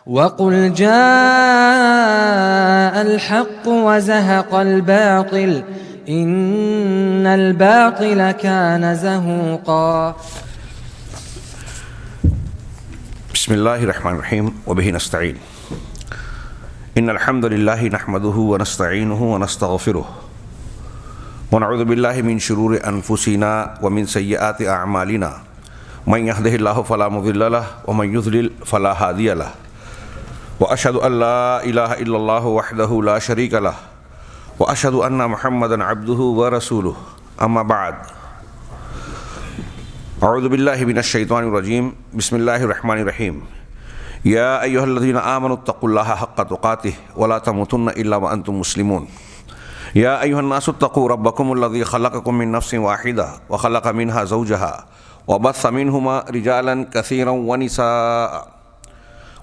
وقل جاء الحق وزهق الباطل إن الباطل كان زهوقا. بسم الله الرحمن الرحيم وبه نستعين. إن الحمد لله نحمده ونستعينه ونستغفره ونعوذ بالله من شرور أنفسنا ومن سيئات أعمالنا من يهده الله فلا مضل له ومن يضلل فلا هادي له وأشهد أن لا إله إلا الله وحده لا شريك له وأشهد أن محمدا عبده ورسوله. أما بعد، أعوذ بالله من الشيطان الرجيم. بسم الله الرحمن الرحيم. يا أيها الذين آمنوا اتقوا الله حق تقاته ولا تموتن إلا وأنتم مسلمون. يا أيها الناس اتقوا ربكم الذي خلقكم من نفس واحدة وخلق منها زوجها وبث منهما رجالا كثيرا ونساء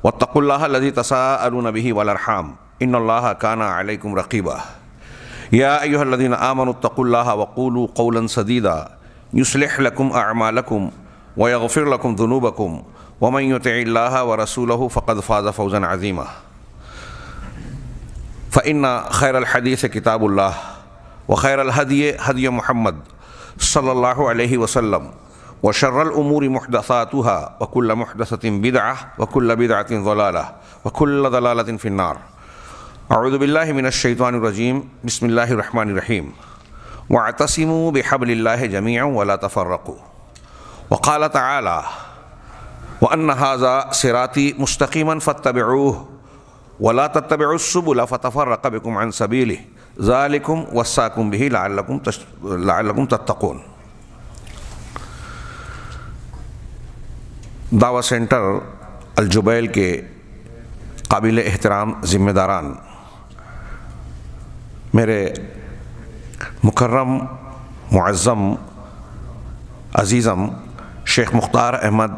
واتقوا الله الذي تساءلون به والأرحام إن الله كان عليكم رقيبا. يا أيها الذين آمنوا اتقوا الله وقولوا قولا سديدا يصلح لكم أعمالكم ويغفر لكم ذنوبكم ومن يطع الله ورسوله فقد فاز فوزا عظيما. فإن خير الحديث كتاب الله وخير الهدي هدي محمد صلى الله عليه وسلم وشر الأمور محدثاتها وكل محدثة بدعة وكل بدعة ضلالة وكل ضلالة في النار. أعوذ بالله من الشيطان الرجيم. بسم الله الرحمن الرحيم. واعتصموا بحبل الله جميعا ولا تفرقوا. وقال تعالى وأن هذا صراطي مستقيما فاتبعوه ولا تتبعوا السبل فتفرق بكم عن سبيله ذلكم وصاكم به لعلكم تتقون. دعوت سینٹر الجبیل کے قابل احترام ذمہ داران، میرے مکرم معظم عزیزم شیخ مختار احمد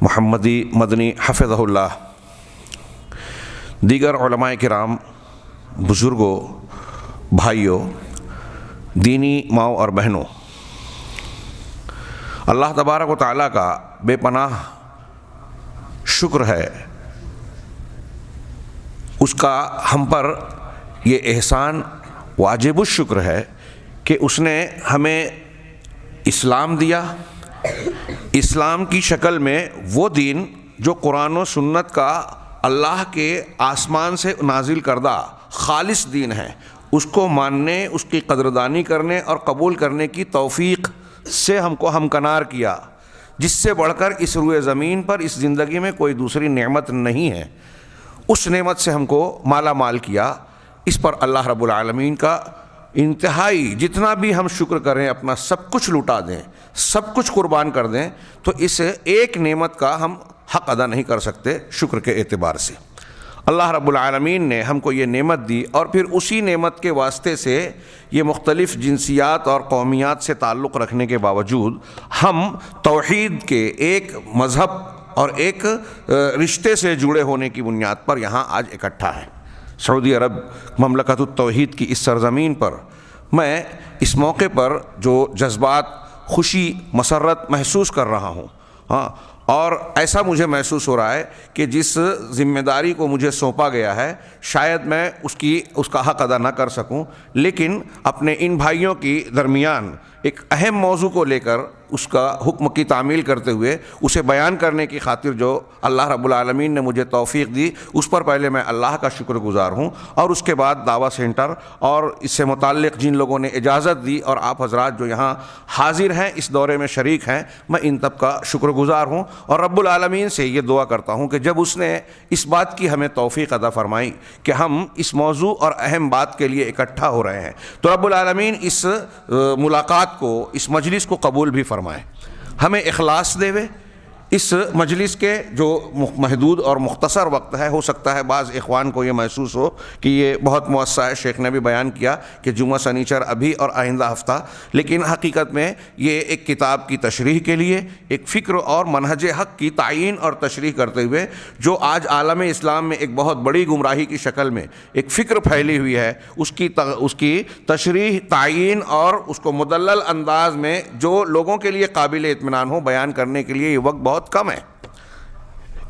محمدی مدنی حفظہ اللہ، دیگر علماء کرام، بزرگوں، بھائیوں، دینی ماؤں اور بہنوں، اللہ تبارک و تعالیٰ کا بے پناہ شکر ہے، اس کا ہم پر یہ احسان واجب الشکر ہے کہ اس نے ہمیں اسلام دیا، اسلام کی شکل میں وہ دین جو قرآن و سنت کا اللہ کے آسمان سے نازل کردہ خالص دین ہے، اس کو ماننے، اس کی قدردانی کرنے اور قبول کرنے کی توفیق سے ہم کو ہمکنار کیا، جس سے بڑھ کر اس روئے زمین پر اس زندگی میں کوئی دوسری نعمت نہیں ہے. اس نعمت سے ہم کو مالا مال کیا. اس پر اللہ رب العالمین کا انتہائی، جتنا بھی ہم شکر کریں، اپنا سب کچھ لٹا دیں، سب کچھ قربان کر دیں، تو اس ایک نعمت کا ہم حق ادا نہیں کر سکتے شکر کے اعتبار سے. اللہ رب العالمین نے ہم کو یہ نعمت دی، اور پھر اسی نعمت کے واسطے سے یہ مختلف جنسیات اور قومیات سے تعلق رکھنے کے باوجود ہم توحید کے ایک مذہب اور ایک رشتے سے جڑے ہونے کی بنیاد پر یہاں آج اکٹھا ہیں. سعودی عرب مملکت التوحید کی اس سرزمین پر میں اس موقع پر جو جذبات خوشی مسرت محسوس کر رہا ہوں، اور ایسا مجھے محسوس ہو رہا ہے کہ جس ذمہ داری کو مجھے سونپا گیا ہے شاید میں اس کا حق ادا نہ کر سکوں، لیکن اپنے ان بھائیوں کی درمیان ایک اہم موضوع کو لے کر اس کا حکم کی تعمیل کرتے ہوئے اسے بیان کرنے کی خاطر جو اللہ رب العالمین نے مجھے توفیق دی، اس پر پہلے میں اللہ کا شکر گزار ہوں، اور اس کے بعد دعوت سینٹر اور اس سے متعلق جن لوگوں نے اجازت دی اور آپ حضرات جو یہاں حاضر ہیں، اس دورے میں شریک ہیں، میں ان سب کا شکر گزار ہوں. اور رب العالمین سے یہ دعا کرتا ہوں کہ جب اس نے اس بات کی ہمیں توفیق عطا فرمائی کہ ہم اس موضوع اور اہم بات کے لیے اکٹھا ہو رہے ہیں، تو رب العالمین اس ملاقات کو، اس مجلس کو قبول بھی فرمائے، ہمیں اخلاص دے. اس مجلس کے جو محدود اور مختصر وقت ہے، ہو سکتا ہے بعض اخوان کو یہ محسوس ہو کہ یہ بہت موسع ہے. شیخ نے بھی بیان کیا کہ جمعہ سنیچر ابھی اور آئندہ ہفتہ، لیکن حقیقت میں یہ ایک کتاب کی تشریح کے لیے، ایک فکر اور منہج حق کی تعیین اور تشریح کرتے ہوئے جو آج عالم اسلام میں ایک بہت بڑی گمراہی کی شکل میں ایک فکر پھیلی ہوئی ہے، اس کی تشریح، تعیین اور اس کو مدلل انداز میں جو لوگوں کے لیے قابل اطمینان ہو بیان کرنے کے لیے یہ وقت بہت کم ہے.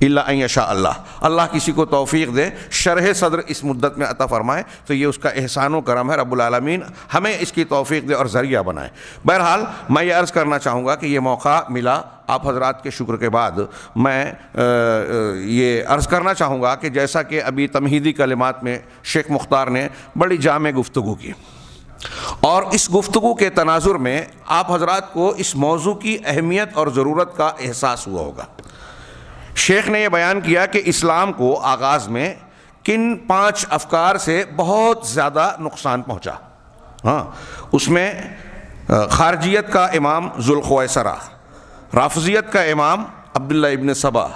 الا ان یشاء اللہ، اللہ کسی کو توفیق دے، شرح صدر اس مدت میں عطا فرمائے تو یہ اس کا احسان و کرم ہے، رب العالمین ہمیں اس کی توفیق دے اور ذریعہ بنائے۔ بہرحال میں یہ عرض کرنا چاہوں گا کہ یہ موقع ملا آپ حضرات کے شکر کے بعد، میں یہ عرض کرنا چاہوں گا کہ جیسا کہ ابھی تمہیدی کلمات میں شیخ مختار نے بڑی جامع گفتگو کی، اور اس گفتگو کے تناظر میں آپ حضرات کو اس موضوع کی اہمیت اور ضرورت کا احساس ہوا ہوگا۔ شیخ نے یہ بیان کیا کہ اسلام کو آغاز میں کن 5 افکار سے بہت زیادہ نقصان پہنچا۔ ہاں، اس میں خارجیت کا امام ذوالخویسرہ، رافضیت کا امام عبداللہ ابن سبا،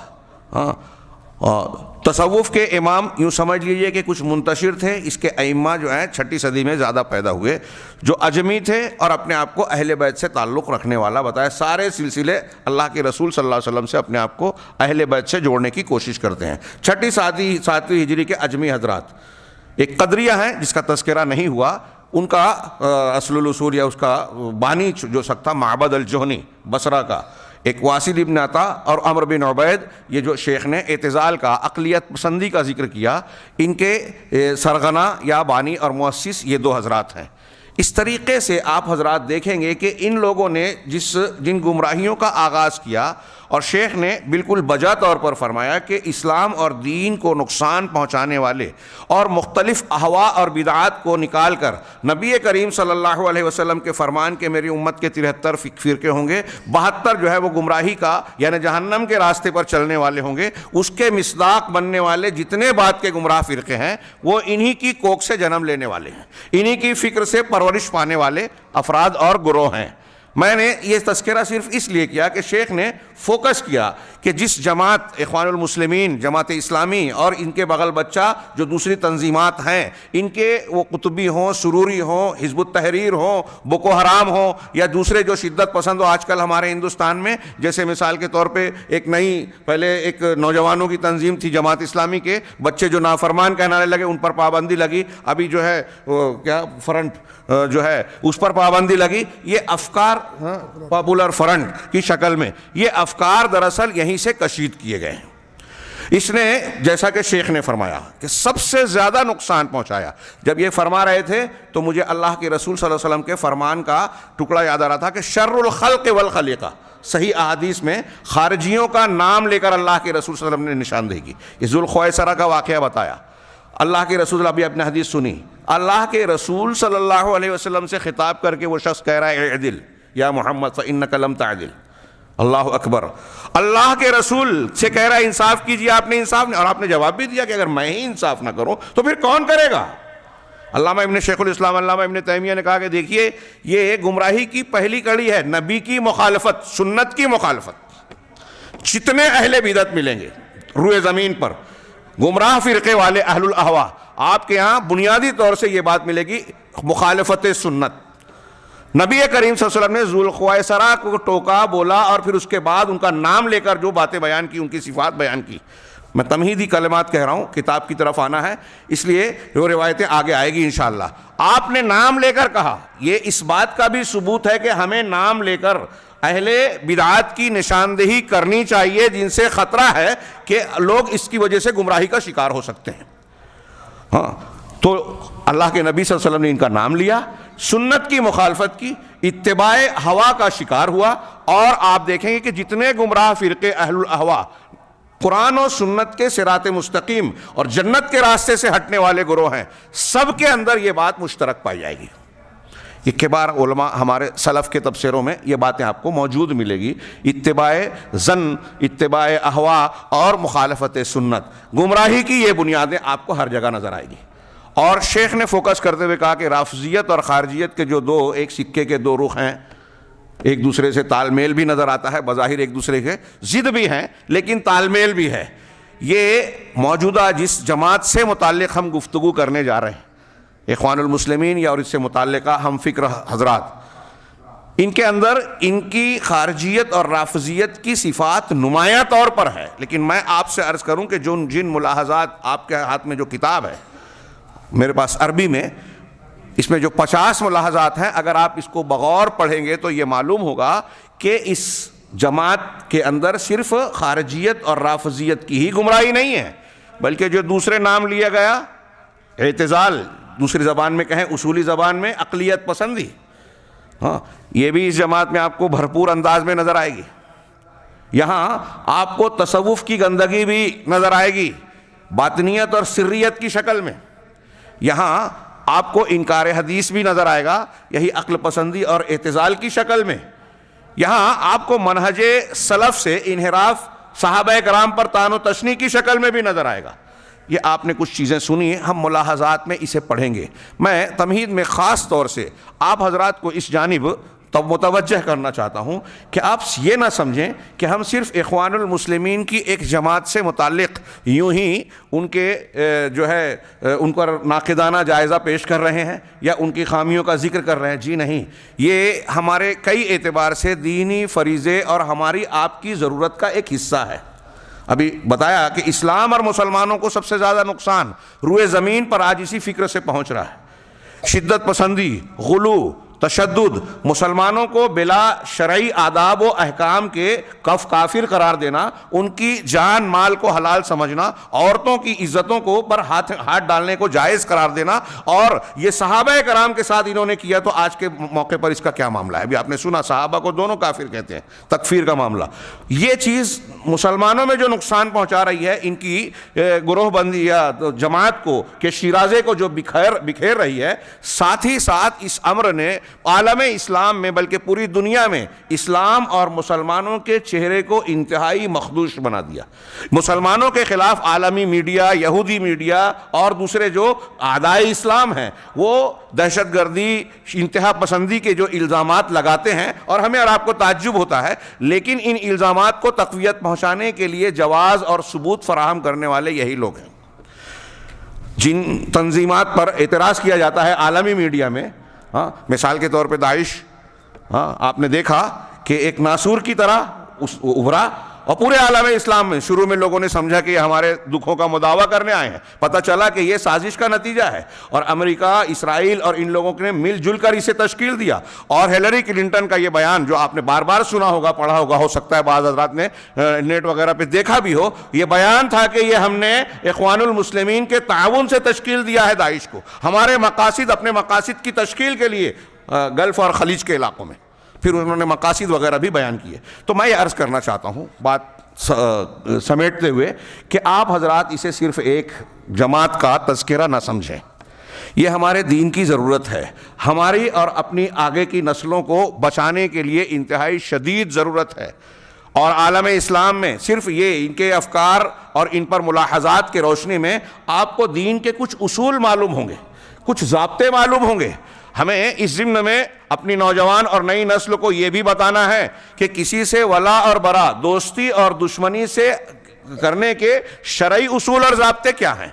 تصوف کے امام یوں سمجھ لیجئے کہ کچھ منتشر تھے، اس کے ائمہ جو ہیں 6 صدی میں زیادہ پیدا ہوئے، جو اجمی تھے اور اپنے آپ کو اہل بیت سے تعلق رکھنے والا بتایا، سارے سلسلے اللہ کے رسول صلی اللہ علیہ وسلم سے اپنے آپ کو اہل بیت سے جوڑنے کی کوشش کرتے ہیں۔ 6 7ویں ہجری کے اجمی حضرات، ایک قدریہ ہیں جس کا تذکرہ نہیں ہوا، ان کا اصل الاصول یا اس کا بانی جو تھا معبد الجہنی بصرہ کا، ایک واصل ابن عطا اور عمر بن عبید، یہ جو شیخ نے اعتزال کا، اقلیت پسندی کا ذکر کیا، ان کے سرغنہ یا بانی اور مؤسس یہ 2 حضرات ہیں۔ اس طریقے سے آپ حضرات دیکھیں گے کہ ان لوگوں نے جن گمراہیوں کا آغاز کیا، اور شیخ نے بالکل بجا طور پر فرمایا کہ اسلام اور دین کو نقصان پہنچانے والے اور مختلف اہوا اور بدعات کو نکال کر نبی کریم صلی اللہ علیہ وسلم کے فرمان کے میری امت کے 73 فرقے ہوں گے، 72 جو ہے وہ گمراہی کا یعنی جہنم کے راستے پر چلنے والے ہوں گے، اس کے مصداق بننے والے جتنے بعد کے گمراہ فرقے ہیں وہ انہی کی کوکھ سے جنم لینے والے ہیں، انہی کی فکر سے پرورش پانے والے افراد اور گروہ ہیں۔ میں نے یہ تذکرہ صرف اس لیے کیا کہ شیخ نے فوکس کیا کہ جس جماعت اخوان المسلمین، جماعت اسلامی اور ان کے بغل بچہ جو دوسری تنظیمات ہیں، ان کے وہ قطبی ہوں، سروری ہوں، حزب التحریر ہوں، بوکو حرام ہوں، یا دوسرے جو شدت پسند ہو آج کل ہمارے ہندوستان میں، جیسے مثال کے طور پہ ایک نئی، پہلے ایک نوجوانوں کی تنظیم تھی جماعت اسلامی کے بچے جو نافرمان کہلانے لگے، ان پر پابندی لگی، ابھی جو ہے کیا فرنٹ جو ہے اس پر پابندی لگی، یہ افکار پاپولر فرنٹ کی شکل میں، یہ افکار دراصل یہیں سے کشید کیے گئے ہیں۔ اس نے جیسا کہ شیخ نے فرمایا کہ سب سے زیادہ نقصان پہنچایا، جب یہ فرما رہے تھے تو مجھے اللہ کے رسول صلی اللہ علیہ وسلم کے فرمان کا ٹکڑا یاد آ رہا تھا کہ شر الخلق والخلیقہ، صحیح احادیث میں خارجیوں کا نام لے کر اللہ کے رسول صلی اللہ علیہ وسلم نے نشاندہی کی۔ یہ ذوالخویسرہ کا واقعہ بتایا، اللہ کے رسول، ابھی اپنے حدیث سنی، اللہ کے رسول صلی اللہ علیہ وسلم سے خطاب کر کے وہ شخص کہہ رہا ہے اعدل یا محمد فإنک لم تعدل، اللہ اکبر، اللہ کے رسول سے کہہ رہا ہے انصاف کیجیے، آپ نے انصاف نہیں، اور آپ نے جواب بھی دیا کہ اگر میں ہی انصاف نہ کروں تو پھر کون کرے گا؟ علامہ ابن شیخ الاسلام علامہ ابن تیمیہ نے کہا کہ دیکھیے یہ گمراہی کی پہلی کڑی ہے، نبی کی مخالفت، سنت کی مخالفت۔ جتنے اہل بدعت ملیں گے روئے زمین پر، گمراہ فرقے والے اہل الاہوا، آپ کے ہاں بنیادی طور سے یہ بات ملے گی، مخالفت سنت۔ نبی کریم صلی اللہ علیہ وسلم نے ذوالخویسرہ کو ٹوکا، بولا، اور پھر اس کے بعد ان کا نام لے کر جو باتیں بیان کی، ان کی صفات بیان کی۔ میں تمہیدی کلمات کہہ رہا ہوں، کتاب کی طرف آنا ہے، اس لیے وہ روایتیں آگے آئے گی انشاءاللہ۔ آپ نے نام لے کر کہا، یہ اس بات کا بھی ثبوت ہے کہ ہمیں نام لے کر اہل بدعات کی نشاندہی کرنی چاہیے، جن سے خطرہ ہے کہ لوگ اس کی وجہ سے گمراہی کا شکار ہو سکتے ہیں۔ ہاں، تو اللہ کے نبی صلی اللہ علیہ وسلم نے ان کا نام لیا، سنت کی مخالفت کی، اتباع ہوا کا شکار ہوا، اور آپ دیکھیں گے کہ جتنے گمراہ فرقے اہل الاہوا قرآن و سنت کے صراط مستقیم اور جنت کے راستے سے ہٹنے والے گروہ ہیں، سب کے اندر یہ بات مشترک پائی جائے گی۔ یہ کبار علماء ہمارے سلف کے تبصروں میں یہ باتیں آپ کو موجود ملے گی، اتباع ظن، اتباع اہوا اور مخالفت سنت، گمراہی کی یہ بنیادیں آپ کو ہر جگہ نظر آئے گی۔ اور شیخ نے فوکس کرتے ہوئے کہا کہ رافضیت اور خارجیت کے جو ایک سکے کے 2 رخ ہیں، ایک دوسرے سے تال میل بھی نظر آتا ہے، بظاہر ایک دوسرے کے ضد بھی ہیں لیکن تال میل بھی ہے۔ یہ موجودہ جس جماعت سے متعلق ہم گفتگو کرنے جا رہے ہیں، اخوان المسلمین یا اور اس سے متعلقہ ہم فکر حضرات، ان کے اندر ان کی خارجیت اور رافضیت کی صفات نمایاں طور پر ہے، لیکن میں آپ سے عرض کروں کہ جن ملاحظات آپ کے ہاتھ میں جو کتاب ہے میرے پاس عربی میں، اس میں جو 50 ملاحظات ہیں، اگر آپ اس کو بغور پڑھیں گے تو یہ معلوم ہوگا کہ اس جماعت کے اندر صرف خارجیت اور رافضیت کی ہی گمراہی نہیں ہے، بلکہ جو دوسرے نام لیا گیا، اعتزال، دوسری زبان میں کہیں اصولی زبان میں اقلیت پسندی، ہاں، یہ بھی اس جماعت میں آپ کو بھرپور انداز میں نظر آئے گی۔ یہاں آپ کو تصوف کی گندگی بھی نظر آئے گی، باطنیت اور سریت کی شکل میں۔ یہاں آپ کو انکار حدیث بھی نظر آئے گا، یہی عقل پسندی اور اعتزال کی شکل میں۔ یہاں آپ کو منہج سلف سے انحراف صحابہ کرام پر طعن و تشنیع کی شکل میں بھی نظر آئے گا۔ یہ آپ نے کچھ چیزیں سنی ہیں، ہم ملاحظات میں اسے پڑھیں گے۔ میں تمہید میں خاص طور سے آپ حضرات کو اس جانب متوجہ کرنا چاہتا ہوں کہ آپ یہ نہ سمجھیں کہ ہم صرف اخوان المسلمین کی ایک جماعت سے متعلق یوں ہی ان کے جو ہے ان پر ناقدانہ جائزہ پیش کر رہے ہیں یا ان کی خامیوں کا ذکر کر رہے ہیں، جی نہیں، یہ ہمارے کئی اعتبار سے دینی فریضے اور ہماری آپ کی ضرورت کا ایک حصہ ہے۔ ابھی بتایا کہ اسلام اور مسلمانوں کو سب سے زیادہ نقصان روئے زمین پر آج اسی فکر سے پہنچ رہا ہے، شدت پسندی، غلو، تشدد، مسلمانوں کو بلا شرعی آداب و احکام کے کافر قرار دینا، ان کی جان مال کو حلال سمجھنا، عورتوں کی عزتوں کو پر ہاتھ ڈالنے کو جائز قرار دینا، اور یہ صحابہ کرام کے ساتھ انہوں نے کیا، تو آج کے موقع پر اس کا کیا معاملہ ہے؟ ابھی آپ نے سنا صحابہ کو دونوں کافر کہتے ہیں، تکفیر کا معاملہ۔ یہ چیز مسلمانوں میں جو نقصان پہنچا رہی ہے، ان کی گروہ بندی یا جماعت کو کہ شیرازے کو جو بکھیر رہی ہے، ساتھ ہی ساتھ اس امر نے عالم اسلام میں بلکہ پوری دنیا میں اسلام اور مسلمانوں کے چہرے کو انتہائی مخدوش بنا دیا۔ مسلمانوں کے خلاف عالمی میڈیا، یہودی میڈیا اور دوسرے جو اعدائے اسلام ہیں، وہ دہشت گردی، انتہا پسندی کے جو الزامات لگاتے ہیں، اور ہمیں اور آپ کو تعجب ہوتا ہے، لیکن ان الزامات کو تقویت پہنچانے کے لیے جواز اور ثبوت فراہم کرنے والے یہی لوگ ہیں۔ جن تنظیمات پر اعتراض کیا جاتا ہے عالمی میڈیا میں، مثال کے طور پہ داعش، آپ نے دیکھا کہ ایک ناسور کی طرح ابھرا، اور پورے عالم اسلام میں شروع میں لوگوں نے سمجھا کہ یہ ہمارے دکھوں کا مداوع کرنے آئے ہیں، پتہ چلا کہ یہ سازش کا نتیجہ ہے، اور امریکہ، اسرائیل اور ان لوگوں نے مل جل کر اسے تشکیل دیا۔ اور ہیلری کلنٹن کا یہ بیان جو آپ نے بار بار سنا ہوگا، پڑھا ہوگا، ہو سکتا ہے بعض حضرات نے نیٹ وغیرہ پہ دیکھا بھی ہو، یہ بیان تھا کہ یہ ہم نے اخوان المسلمین کے تعاون سے تشکیل دیا ہے داعش کو، ہمارے مقاصد، اپنے مقاصد کی تشکیل کے لیے گلف اور خلیج کے علاقوں میں۔ پھر انہوں نے مقاصد وغیرہ بھی بیان کیے۔ تو میں یہ عرض کرنا چاہتا ہوں بات سمیٹتے ہوئے کہ آپ حضرات اسے صرف ایک جماعت کا تذکرہ نہ سمجھیں، یہ ہمارے دین کی ضرورت ہے، ہماری اور اپنی آگے کی نسلوں کو بچانے کے لیے انتہائی شدید ضرورت ہے۔ اور عالم اسلام میں صرف یہ ان کے افکار اور ان پر ملاحظات کے روشنی میں آپ کو دین کے کچھ اصول معلوم ہوں گے، کچھ ضابطے معلوم ہوں گے۔ ہمیں اس ضمن میں اپنی نوجوان اور نئی نسل کو یہ بھی بتانا ہے کہ کسی سے ولا اور برا، دوستی اور دشمنی سے کرنے کے شرعی اصول اور ضابطے کیا ہیں،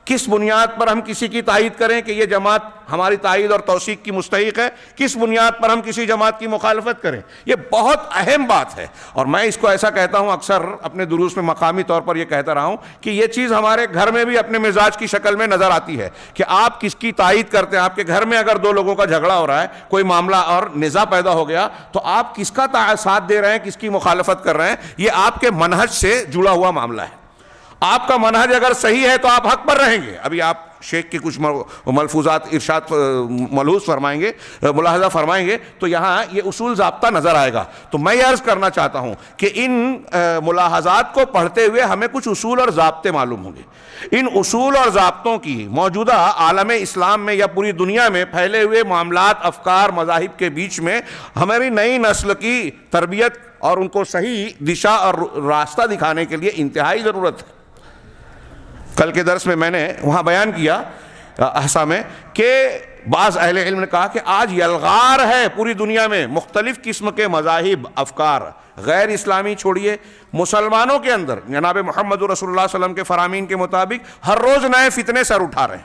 کس بنیاد پر ہم کسی کی تائید کریں کہ یہ جماعت ہماری تائید اور توثیق کی مستحق ہے، کس بنیاد پر ہم کسی جماعت کی مخالفت کریں، یہ بہت اہم بات ہے۔ اور میں اس کو ایسا کہتا ہوں، اکثر اپنے دروس میں مقامی طور پر یہ کہتا رہا ہوں کہ یہ چیز ہمارے گھر میں بھی اپنے مزاج کی شکل میں نظر آتی ہے کہ آپ کس کی تائید کرتے ہیں۔ آپ کے گھر میں اگر دو لوگوں کا جھگڑا ہو رہا ہے، کوئی معاملہ اور نزاع پیدا ہو گیا، تو آپ کس کا ساتھ دے رہے ہیں، کس کی مخالفت کر رہے ہیں، یہ آپ کے منہج سے جڑا ہوا معاملہ ہے۔ آپ کا منہج اگر صحیح ہے تو آپ حق پر رہیں گے۔ ابھی آپ شیخ کے کچھ ملفوظات ارشاد ملحوظ فرمائیں گے، ملاحظہ فرمائیں گے، تو یہاں یہ اصول ضابطہ نظر آئے گا۔ تو میں یہ عرض کرنا چاہتا ہوں کہ ان ملاحظات کو پڑھتے ہوئے ہمیں کچھ اصول اور ضابطے معلوم ہوں گے۔ ان اصول اور ضابطوں کی موجودہ عالم اسلام میں یا پوری دنیا میں پھیلے ہوئے معاملات، افکار، مذاہب کے بیچ میں ہماری نئی نسل کی تربیت اور ان کو صحیح دشا اور راستہ دکھانے کے لیے انتہائی ضرورت ہے۔ کل کے درس میں میں نے وہاں بیان کیا احسا میں کہ بعض اہل علم نے کہا کہ آج یلغار ہے پوری دنیا میں مختلف قسم کے مذاہب، افکار، غیر اسلامی چھوڑیے، مسلمانوں کے اندر جناب محمد رسول اللہ صلی اللہ علیہ وسلم کے فرامین کے مطابق ہر روز نئے فتنے سر اٹھا رہے ہیں۔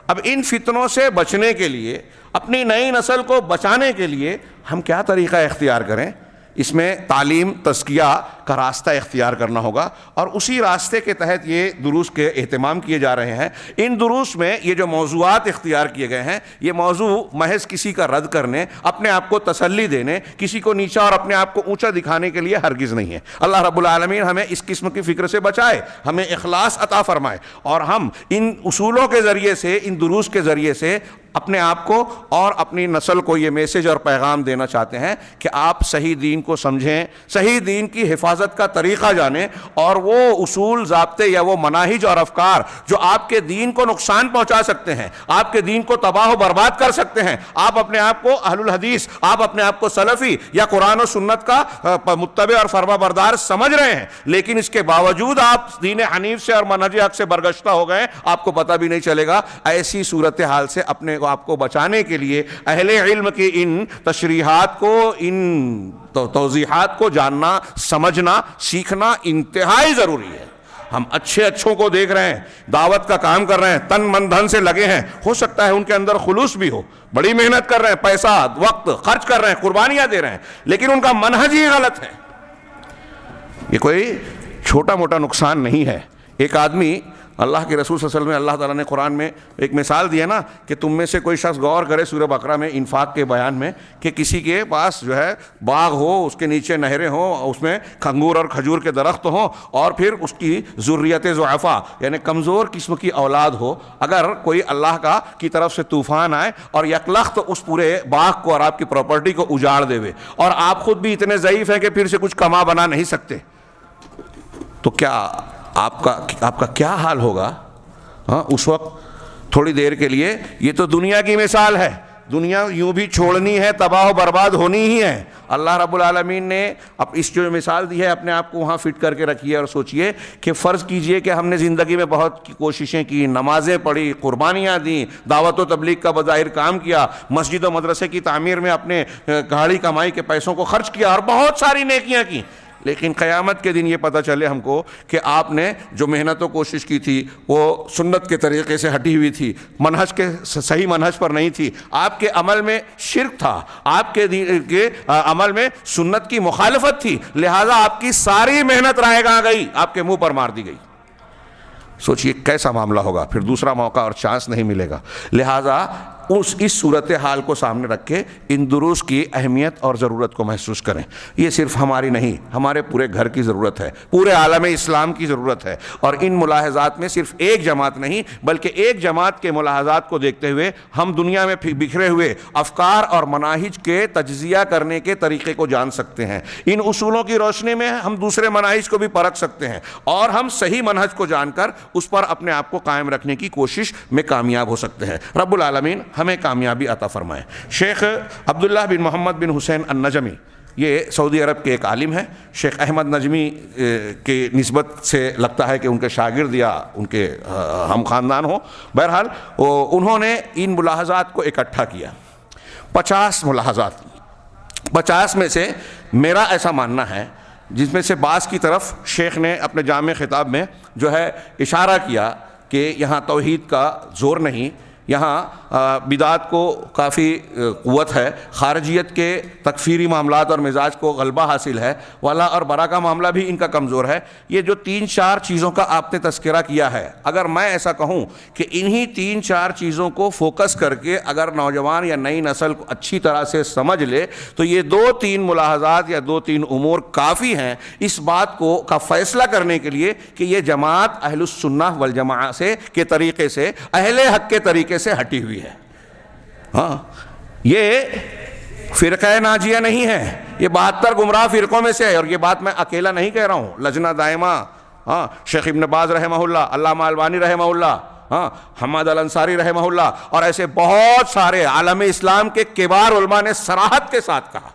اب ان فتنوں سے بچنے کے لیے، اپنی نئی نسل کو بچانے کے لیے ہم کیا طریقہ اختیار کریں؟ اس میں تعلیم، تزکیہ کا راستہ اختیار کرنا ہوگا، اور اسی راستے کے تحت یہ دروس کے اہتمام کیے جا رہے ہیں۔ ان دروس میں یہ جو موضوعات اختیار کیے گئے ہیں، یہ موضوع محض کسی کا رد کرنے، اپنے آپ کو تسلی دینے، کسی کو نیچا اور اپنے آپ کو اونچا دکھانے کے لیے ہرگز نہیں ہے۔ اللہ رب العالمین ہمیں اس قسم کی فکر سے بچائے، ہمیں اخلاص عطا فرمائے، اور ہم ان اصولوں کے ذریعے سے، ان دروس کے ذریعے سے اپنے آپ کو اور اپنی نسل کو یہ میسج اور پیغام دینا چاہتے ہیں کہ آپ صحیح دین کو سمجھیں، صحیح دین کی حفاظت کا طریقہ جانیں، اور وہ اصول، ضابطے یا وہ مناہج اور افکار جو آپ کے دین کو نقصان پہنچا سکتے ہیں، آپ کے دین کو تباہ و برباد کر سکتے ہیں، آپ اپنے آپ کو اہل الحدیث، آپ اپنے آپ کو سلفی یا قرآن و سنت کا متبع اور فرما بردار سمجھ رہے ہیں، لیکن اس کے باوجود آپ دین حنیف سے اور منہج حق سے برگشتہ ہو گئے، آپ کو پتہ بھی نہیں چلے گا۔ ایسی صورتحال سے اپنے آپ کو بچانے کے لیے اہل علم کی ان تشریحات کو، ان توضیحات کو جاننا، سمجھنا، سیکھنا انتہائی ضروری ہے۔ ہم اچھوں کو دیکھ رہے ہیں، دعوت کا کام کر رہے ہیں، تن من دھن سے لگے ہیں، ہو سکتا ہے ان کے اندر خلوص بھی ہو، بڑی محنت کر رہے ہیں، پیسہ وقت خرچ کر رہے ہیں، قربانیاں دے رہے ہیں، لیکن ان کا منہج ہی غلط ہے۔ یہ کوئی چھوٹا موٹا نقصان نہیں ہے۔ ایک آدمی، اللہ کے رسول صلی اللہ علیہ وسلم، اللہ تعالیٰ نے قرآن میں ایک مثال دی ہے نا کہ تم میں سے کوئی شخص غور کرے سورہ بقرہ میں انفاق کے بیان میں، کہ کسی کے پاس جو ہے باغ ہو، اس کے نیچے نہریں ہوں، اس میں انگور اور کھجور کے درخت ہوں، اور پھر اس کی ذریت ضعفاء یعنی کمزور قسم کی اولاد ہو، اگر کوئی اللہ کی طرف سے طوفان آئے اور یکلخت اس پورے باغ کو اور آپ کی پراپرٹی کو اجاڑ دے، اور آپ خود بھی اتنے ضعیف ہیں کہ پھر سے کچھ کما بنا نہیں سکتے، تو کیا آپ کا کیا حال ہوگا؟ ہاں، اس وقت تھوڑی دیر کے لیے، یہ تو دنیا کی مثال ہے، دنیا یوں بھی چھوڑنی ہے، تباہ و برباد ہونی ہی ہے۔ اللہ رب العالمین نے اب اس جو مثال دی ہے، اپنے آپ کو وہاں فٹ کر کے رکھیے اور سوچئے کہ فرض کیجئے کہ ہم نے زندگی میں بہت کوششیں کی، نمازیں پڑھی، قربانیاں دیں، دعوت و تبلیغ کا بظاہر کام کیا، مسجد و مدرسے کی تعمیر میں اپنے گاڑی کمائی کے پیسوں کو خرچ کیا، اور بہت ساری نیکیاں کی، لیکن قیامت کے دن یہ پتہ چلے ہم کو کہ آپ نے جو محنت و کوشش کی تھی وہ سنت کے طریقے سے ہٹی ہوئی تھی، منہج کے صحیح منہج پر نہیں تھی، آپ کے عمل میں شرک تھا، آپ کے عمل میں سنت کی مخالفت تھی، لہٰذا آپ کی ساری محنت رائے گاہ گئی، آپ کے منہ پر مار دی گئی۔ سوچئے کیسا معاملہ ہوگا، پھر دوسرا موقع اور چانس نہیں ملے گا۔ لہٰذا اس صورتحال کو سامنے رکھ کے ان دروس کی اہمیت اور ضرورت کو محسوس کریں۔ یہ صرف ہماری نہیں، ہمارے پورے گھر کی ضرورت ہے، پورے عالم اسلام کی ضرورت ہے، اور ان ملاحظات میں صرف ایک جماعت نہیں بلکہ ایک جماعت کے ملاحظات کو دیکھتے ہوئے ہم دنیا میں بکھرے ہوئے افکار اور مناہج کے تجزیہ کرنے کے طریقے کو جان سکتے ہیں۔ ان اصولوں کی روشنی میں ہم دوسرے مناہج کو بھی پرکھ سکتے ہیں، اور ہم صحیح منہج کو جان کر اس پر اپنے آپ کو قائم رکھنے کی کوشش میں کامیاب ہو سکتے ہیں۔ رب العالمین ہمیں کامیابی عطا فرمائے۔ شیخ عبداللہ بن محمد بن حسین النجمی، یہ سعودی عرب کے ایک عالم ہیں، شیخ احمد نجمی کی نسبت سے لگتا ہے کہ ان کے شاگرد یا ان کے ہم خاندان ہوں، بہرحال انہوں نے ان ملاحظات کو اکٹھا کیا، 50 ملاحظات، 50 میں سے میرا ایسا ماننا ہے، جس میں سے بعض کی طرف شیخ نے اپنے جامع خطاب میں جو ہے اشارہ کیا کہ یہاں توحید کا زور نہیں، یہاں بدعات کو کافی قوت ہے، خارجیت کے تکفیری معاملات اور مزاج کو غلبہ حاصل ہے، ولا اور برا کا معاملہ بھی ان کا کمزور ہے۔ یہ جو 3-4 چیزوں کا آپ نے تذکرہ کیا ہے، اگر میں ایسا کہوں کہ انہی 3-4 چیزوں کو فوکس کر کے اگر نوجوان یا نئی نسل کو اچھی طرح سے سمجھ لے تو یہ 2-3 ملاحظات یا 2-3 امور کافی ہیں اس بات کو کا فیصلہ کرنے کے لیے کہ یہ جماعت اہل السنہ والجماعہ سے کے طریقے سے، اہل حق کے طریقے سے ہٹی ہوئی ہے۔ ہاں، یہ فرقہ ناجیہ نہیں ہے، یہ 72 گمراہ فرقوں میں سے ہے، اور یہ بات میں اکیلا نہیں کہہ رہا ہوں، لجنہ دائمہ، ہاں، شیخ ابن باز رحمہ اللہ، علامہ البانی رحمہ اللہ، ہاں، حماد الانصاری رحمہ اللہ، اور ایسے بہت سارے عالم اسلام کے کبار علماء نے صراحت کے ساتھ کہا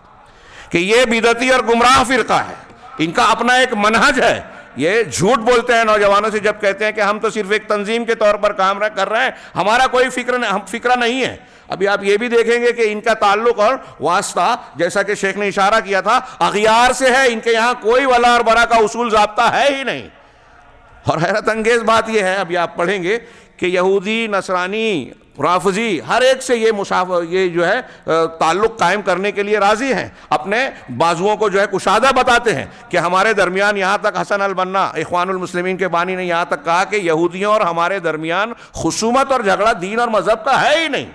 کہ یہ بدعتی اور گمراہ فرقہ ہے، ان کا اپنا ایک منہج ہے۔ یہ جھوٹ بولتے ہیں نوجوانوں سے جب کہتے ہیں کہ ہم تو صرف ایک تنظیم کے طور پر کام کر رہے ہیں، ہمارا کوئی فکرہ نہیں ہے۔ ابھی آپ یہ بھی دیکھیں گے کہ ان کا تعلق اور واسطہ، جیسا کہ شیخ نے اشارہ کیا تھا، اغیار سے ہے، ان کے یہاں کوئی ولا اور برا کا اصول ضابطہ ہے ہی نہیں۔ اور حیرت انگیز بات یہ ہے، ابھی آپ پڑھیں گے کہ یہودی، نصرانی، رافضی ہر ایک سے یہ جو ہے تعلق قائم کرنے کے لیے راضی ہیں، اپنے بازوؤں کو جو ہے کشادہ بتاتے ہیں کہ ہمارے درمیان، یہاں تک حسن البنا اخوان المسلمین کے بانی نے یہاں تک کہا کہ یہودیوں اور ہمارے درمیان خصومت اور جھگڑا دین اور مذہب کا ہے ہی نہیں۔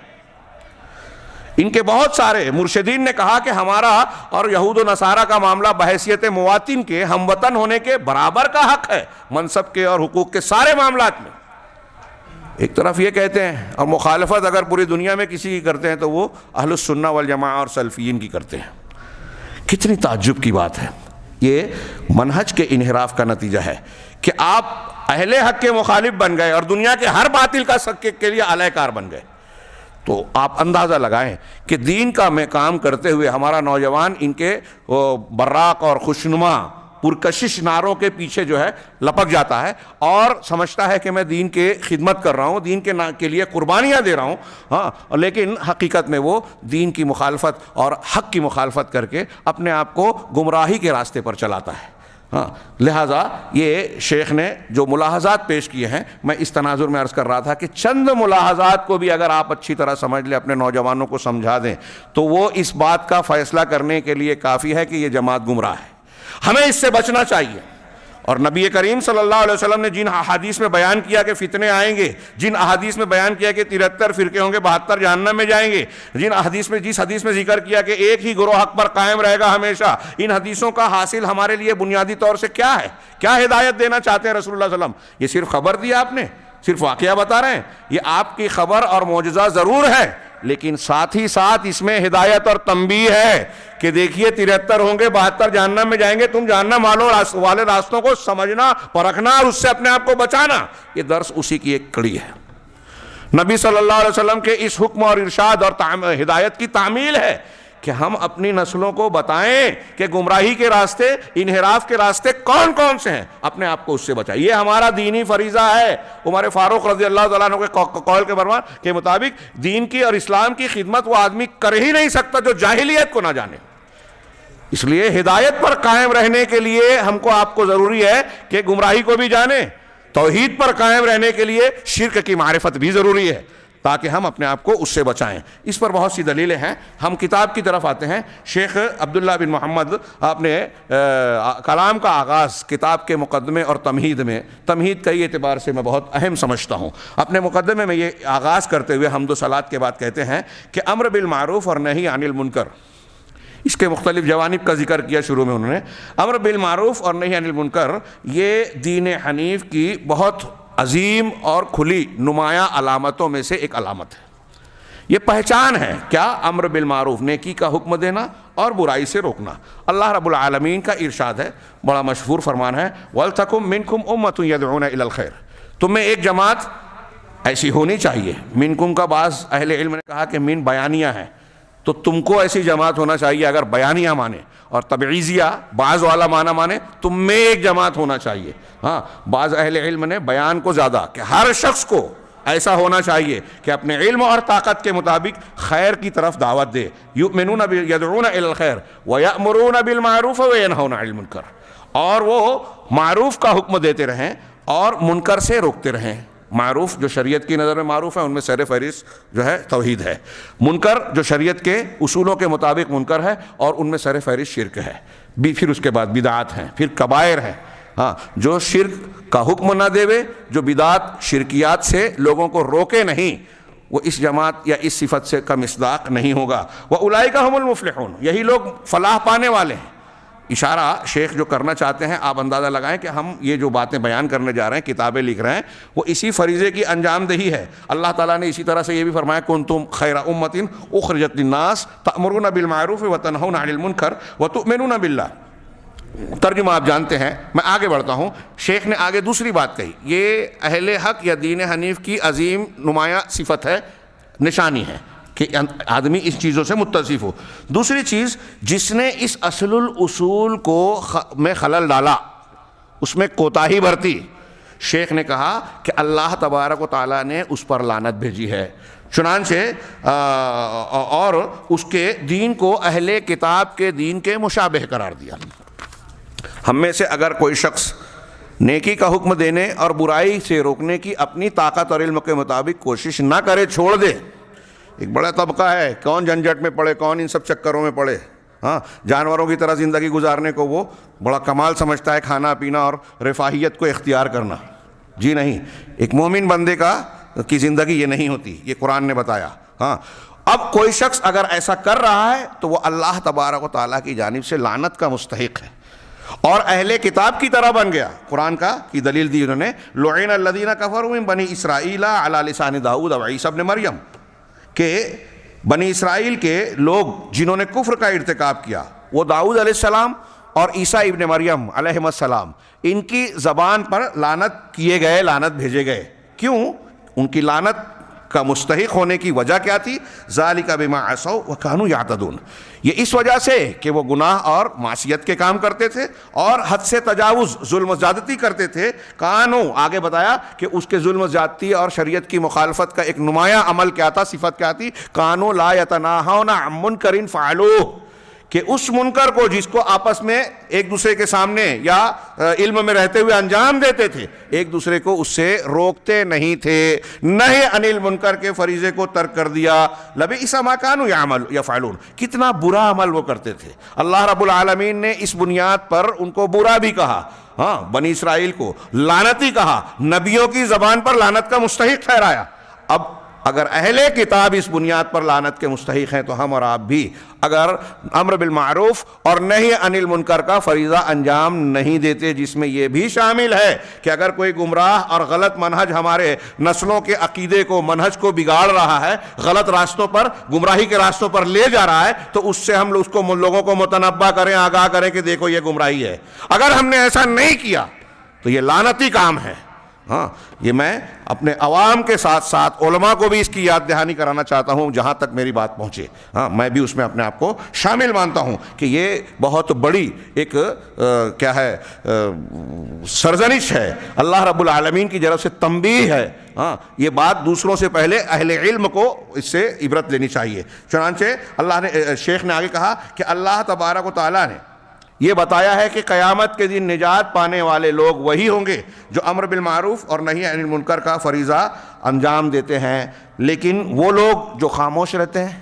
ان کے بہت سارے مرشدین نے کہا کہ ہمارا اور یہود و نصارہ کا معاملہ بحیثیت مواطن کے، ہم وطن ہونے کے برابر کا حق ہے، منصب کے اور حقوق کے سارے معاملات میں۔ ایک طرف یہ کہتے ہیں، اور مخالفت اگر پوری دنیا میں کسی کی کرتے ہیں تو وہ اہل السنہ والجماعہ اور سلفیین کی کرتے ہیں۔ کتنی تعجب کی بات ہے، یہ منہج کے انحراف کا نتیجہ ہے کہ آپ اہل حق کے مخالف بن گئے اور دنیا کے ہر باطل کا کے لیے اعلی کار بن گئے۔ تو آپ اندازہ لگائیں کہ دین کا میں کام کرتے ہوئے ہمارا نوجوان ان کے براق اور خوشنما پرکشش نعروں کے پیچھے جو ہے لپک جاتا ہے اور سمجھتا ہے کہ میں دین کے خدمت کر رہا ہوں، دین کے لیے قربانیاں دے رہا ہوں، ہاں، لیکن حقیقت میں وہ دین کی مخالفت اور حق کی مخالفت کر کے اپنے آپ کو گمراہی کے راستے پر چلاتا ہے۔ ہاں، لہٰذا یہ شیخ نے جو ملاحظات پیش کیے ہیں، میں اس تناظر میں عرض کر رہا تھا کہ چند ملاحظات کو بھی اگر آپ اچھی طرح سمجھ لیں، اپنے نوجوانوں کو سمجھا دیں، تو وہ اس بات کا فیصلہ کرنے کے لیے کافی ہے کہ یہ جماعت گمراہ ہے۔ ہمیں اس سے بچنا چاہیے، اور نبی کریم صلی اللہ علیہ وسلم نے جن احادیث میں بیان کیا کہ فتنے آئیں گے، جن احادیث میں بیان کیا کہ 73 فرقے ہوں گے، 72 جہنم میں جائیں گے، جس حدیث میں ذکر کیا کہ ایک ہی گروہ حق پر قائم رہے گا ہمیشہ، ان حدیثوں کا حاصل ہمارے لیے بنیادی طور سے کیا ہے؟ کیا ہدایت دینا چاہتے ہیں رسول اللہ صلی اللہ علیہ وسلم؟ یہ صرف خبر دیا آپ نے، صرف واقعہ بتا رہے ہیں؟ یہ آپ کی خبر اور معجزہ ضرور ہے، لیکن ساتھ ہی ساتھ اس میں ہدایت اور تنبیہ ہے کہ دیکھیے 73 ہوں گے، 72 جہنم میں جائیں گے، تم جہنم والے راستوں کو سمجھنا، پرکھنا اور اس سے اپنے آپ کو بچانا۔ یہ درس اسی کی ایک کڑی ہے۔ نبی صلی اللہ علیہ وسلم کے اس حکم اور ارشاد اور ہدایت کی تعمیل ہے کہ ہم اپنی نسلوں کو بتائیں کہ گمراہی کے راستے، انحراف کے راستے کون کون سے ہیں، اپنے آپ کو اس سے بچائیں۔ یہ ہمارا دینی فریضہ ہے۔ عمر فاروق رضی اللہ تعالیٰ عنہ کے قول کے مطابق دین کی اور اسلام کی خدمت وہ آدمی کر ہی نہیں سکتا جو جاہلیت کو نہ جانے۔ اس لیے ہدایت پر قائم رہنے کے لیے ہم کو، آپ کو ضروری ہے کہ گمراہی کو بھی جانیں، توحید پر قائم رہنے کے لیے شرک کی معرفت بھی ضروری ہے تاکہ ہم اپنے آپ کو اس سے بچائیں۔ اس پر بہت سی دلیلیں ہیں۔ ہم کتاب کی طرف آتے ہیں۔ شیخ عبداللہ بن محمد اپنے کلام کا آغاز کتاب کے مقدمے اور تمہید میں، تمہید کئی اعتبار سے میں بہت اہم سمجھتا ہوں، اپنے مقدمے میں یہ آغاز کرتے ہوئے حمد و صلات کے بعد کہتے ہیں کہ امر بالمعروف اور نہی عن المنکر، اس کے مختلف جوانب کا ذکر کیا شروع میں انہوں نے۔ امر بالمعروف اور نہی عن المنکر یہ دین حنیف کی بہت عظیم اور کھلی نمایاں علامتوں میں سے ایک علامت ہے۔ یہ پہچان ہے کیا؟ امر بالمعروف، نیکی کا حکم دینا اور برائی سے روکنا۔ اللہ رب العالمین کا ارشاد ہے، بڑا مشہور فرمان ہے، وَلْتَكُمْ مِنْكُمْ أُمَّةٌ يَدْعُونَ إِلَى الْخَيْرِ، تم میں ایک جماعت ایسی ہونی چاہیے۔ منکم کا بعض اہل علم نے کہا کہ من بیانیہ ہے، تو تم کو ایسی جماعت ہونا چاہیے اگر بیانیہ مانے، اور تبعیضیہ بعض والا معنی مانے تم میں ایک جماعت ہونا چاہیے۔ ہاں، بعض اہل علم نے بیان کو زیادہ کہ ہر شخص کو ایسا ہونا چاہیے کہ اپنے علم اور طاقت کے مطابق خیر کی طرف دعوت دے۔ یؤمنون یدعون الی الخیر ویأمرون بالمعروف وینہون عن المنکر، اور وہ معروف کا حکم دیتے رہیں اور منکر سے روکتے رہیں۔ معروف جو شریعت کی نظر میں معروف ہے، ان میں سر فہرست جو ہے توحید ہے۔ منکر جو شریعت کے اصولوں کے مطابق منکر ہے، اور ان میں سر فہرست شرک ہے، پھر اس کے بعد بدعات ہیں، پھر کبائر ہیں۔ ہاں، جو شرک کا حکم نہ دے، جو بدعات شرکیات سے لوگوں کو روکے نہیں، وہ اس جماعت یا اس صفت سے کا مصداق نہیں ہوگا۔ وَأُولَئِكَ هُمُ الْمُفْلِحُونَ، یہی لوگ فلاح پانے والے ہیں۔ اشارہ شیخ جو کرنا چاہتے ہیں، آپ اندازہ لگائیں کہ ہم یہ جو باتیں بیان کرنے جا رہے ہیں، کتابیں لکھ رہے ہیں، وہ اسی فریضے کی انجام دہی ہے۔ اللہ تعالیٰ نے اسی طرح سے یہ بھی فرمایا کنتم خیر امۃ اخرجت للناس تأمرون بالمعروف وتنہون عن المنکر وتؤمنون باللہ۔ ترجمہ آپ جانتے ہیں، میں آگے بڑھتا ہوں۔ شیخ نے آگے دوسری بات کہی، یہ اہل حق یا دین حنیف کی عظیم نمایاں صفت ہے، نشانی ہے کہ آدمی اس چیزوں سے متصف ہو۔ دوسری چیز، جس نے اس اصل الاصول کو میں خلل ڈالا، اس میں کوتاہی برتی، شیخ نے کہا کہ اللہ تبارک و تعالیٰ نے اس پر لعنت بھیجی ہے، چنانچہ اور اس کے دین کو اہل کتاب کے دین کے مشابہ قرار دیا۔ ہم میں سے اگر کوئی شخص نیکی کا حکم دینے اور برائی سے روکنے کی اپنی طاقت اور علم کے مطابق کوشش نہ کرے، چھوڑ دے۔ ایک بڑا طبقہ ہے، کون جھنجھٹ میں پڑے، کون ان سب چکروں میں پڑے۔ ہاں، جانوروں کی طرح زندگی گزارنے کو وہ بڑا کمال سمجھتا ہے، کھانا پینا اور رفاہیت کو اختیار کرنا۔ جی نہیں، ایک مومن بندے کی زندگی یہ نہیں ہوتی، یہ قرآن نے بتایا۔ ہاں، اب کوئی شخص اگر ایسا کر رہا ہے تو وہ اللہ تبارک و تعالیٰ کی جانب سے لعنت کا مستحق ہے اور اہل کتاب کی طرح بن گیا۔ قرآن کی دلیل دی انہوں نے، لعن الذین کفروا من بنی اسرائیل علی لسان داؤد و عیسی ابن مریم، کہ بنی اسرائیل کے لوگ جنہوں نے کفر کا ارتکاب کیا، وہ داؤد علیہ السلام اور عیسیٰ ابن مریم علیہ السلام، ان کی زبان پر لعنت کیے گئے، لعنت بھیجے گئے۔ کیوں؟ ان کی لعنت کا مستحق ہونے کی وجہ کیا تھی؟ ذالک بما عصوا وکانوا یعتدون، یہ اس وجہ سے کہ وہ گناہ اور معصیت کے کام کرتے تھے اور حد سے تجاوز، ظلم و زیادتی کرتے تھے۔ کانو، آگے بتایا کہ اس کے ظلم و زیادتی اور شریعت کی مخالفت کا ایک نمایاں عمل کیا تھا، صفت کیا تھی؟ کانو لا یتناہون عن منکر فعلوہ، کہ اس منکر کو جس کو آپس میں ایک دوسرے کے سامنے یا علم میں رہتے ہوئے انجام دیتے تھے، ایک دوسرے کو اس سے روکتے نہیں تھے، نہی عن المنکر کے فریضے کو ترک کر دیا۔ لبئس ما کانوا یفعلون، کتنا برا عمل وہ کرتے تھے۔ اللہ رب العالمین نے اس بنیاد پر ان کو برا بھی کہا، ہاں، بنی اسرائیل کو لعنتی کہا، نبیوں کی زبان پر لعنت کا مستحق ٹھہرایا۔ اب اگر اہل کتاب اس بنیاد پر لعنت کے مستحق ہیں تو ہم اور آپ بھی اگر امر بالمعروف اور نہی عن المنکر کا فریضہ انجام نہیں دیتے، جس میں یہ بھی شامل ہے کہ اگر کوئی گمراہ اور غلط منہج ہمارے نسلوں کے عقیدے کو، منہج کو بگاڑ رہا ہے، غلط راستوں پر، گمراہی کے راستوں پر لے جا رہا ہے، تو اس سے ہم اس کو لوگوں کو متنبہ کریں، آگاہ کریں کہ دیکھو یہ گمراہی ہے۔ اگر ہم نے ایسا نہیں کیا تو یہ لعنتی کام ہے۔ ہاں، یہ میں اپنے عوام کے ساتھ ساتھ علماء کو بھی اس کی یاد دہانی کرانا چاہتا ہوں جہاں تک میری بات پہنچے۔ ہاں، میں بھی اس میں اپنے آپ کو شامل مانتا ہوں کہ یہ بہت بڑی ایک کیا ہے، سرزنش ہے، اللہ رب العالمین کی جانب سے تنبیہ ہے۔ ہاں، یہ بات دوسروں سے پہلے اہل علم کو اس سے عبرت لینی چاہیے۔ چنانچہ اللہ نے، شیخ نے آگے کہا کہ اللہ تبارک و تعالیٰ نے یہ بتایا ہے کہ قیامت کے دن نجات پانے والے لوگ وہی ہوں گے جو امر بالمعروف اور نہی عن المنکر کا فریضہ انجام دیتے ہیں، لیکن وہ لوگ جو خاموش رہتے ہیں،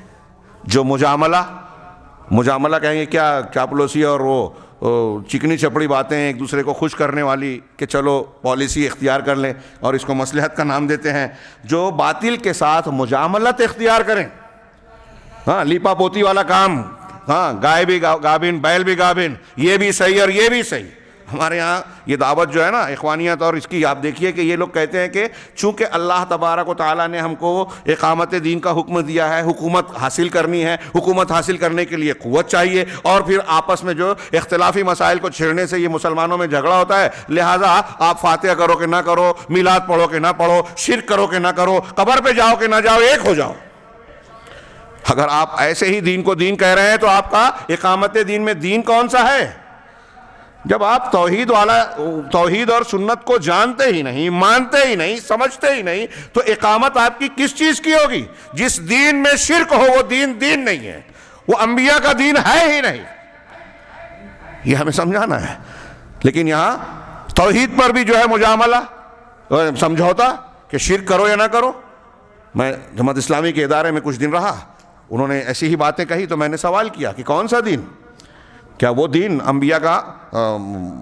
جو مجاملہ کہیں گے کیا، چاپلوسی اور وہ چکنی چپڑی باتیں ایک دوسرے کو خوش کرنے والی کہ چلو پالیسی اختیار کر لیں اور اس کو مصلحت کا نام دیتے ہیں، جو باطل کے ساتھ مجاملت اختیار کریں، ہاں، لیپا پوتی والا کام، ہاں، گائے بھی گابن، بیل بھی گابن، یہ بھی صحیح اور یہ بھی صحیح۔ ہمارے ہاں یہ دعوت جو ہے نا اخوانیت اور اس کی، آپ دیکھیے کہ یہ لوگ کہتے ہیں کہ چونکہ اللہ تبارک و تعالیٰ نے ہم کو اقامت دین کا حکم دیا ہے، حکومت حاصل کرنی ہے، حکومت حاصل کرنے کے لیے قوت چاہیے، اور پھر آپس میں جو اختلافی مسائل کو چھیڑنے سے یہ مسلمانوں میں جھگڑا ہوتا ہے، لہٰذا آپ فاتحہ کرو کہ نہ کرو، میلاد پڑھو کہ نہ پڑھو، شرک کرو کہ نہ کرو، قبر پہ جاؤ کہ نہ جاؤ، ایک ہو جاؤ۔ اگر آپ ایسے ہی دین کو دین کہہ رہے ہیں تو آپ کا اقامت دین میں دین کون سا ہے؟ جب آپ توحید اور سنت کو جانتے ہی نہیں، مانتے ہی نہیں، سمجھتے ہی نہیں، تو اقامت آپ کی کس چیز کی ہوگی؟ جس دین میں شرک ہو وہ دین نہیں ہے، وہ انبیاء کا دین ہے ہی نہیں۔ یہ ہمیں سمجھانا ہے۔ لیکن یہاں توحید پر بھی جو ہے مجاملہ، سمجھوتا کہ شرک کرو یا نہ کرو۔ میں جماعت اسلامی کے ادارے میں کچھ دن رہا، انہوں نے ایسی ہی باتیں کہی تو میں نے سوال کیا کہ کون سا دین؟ کیا وہ دین انبیاء کا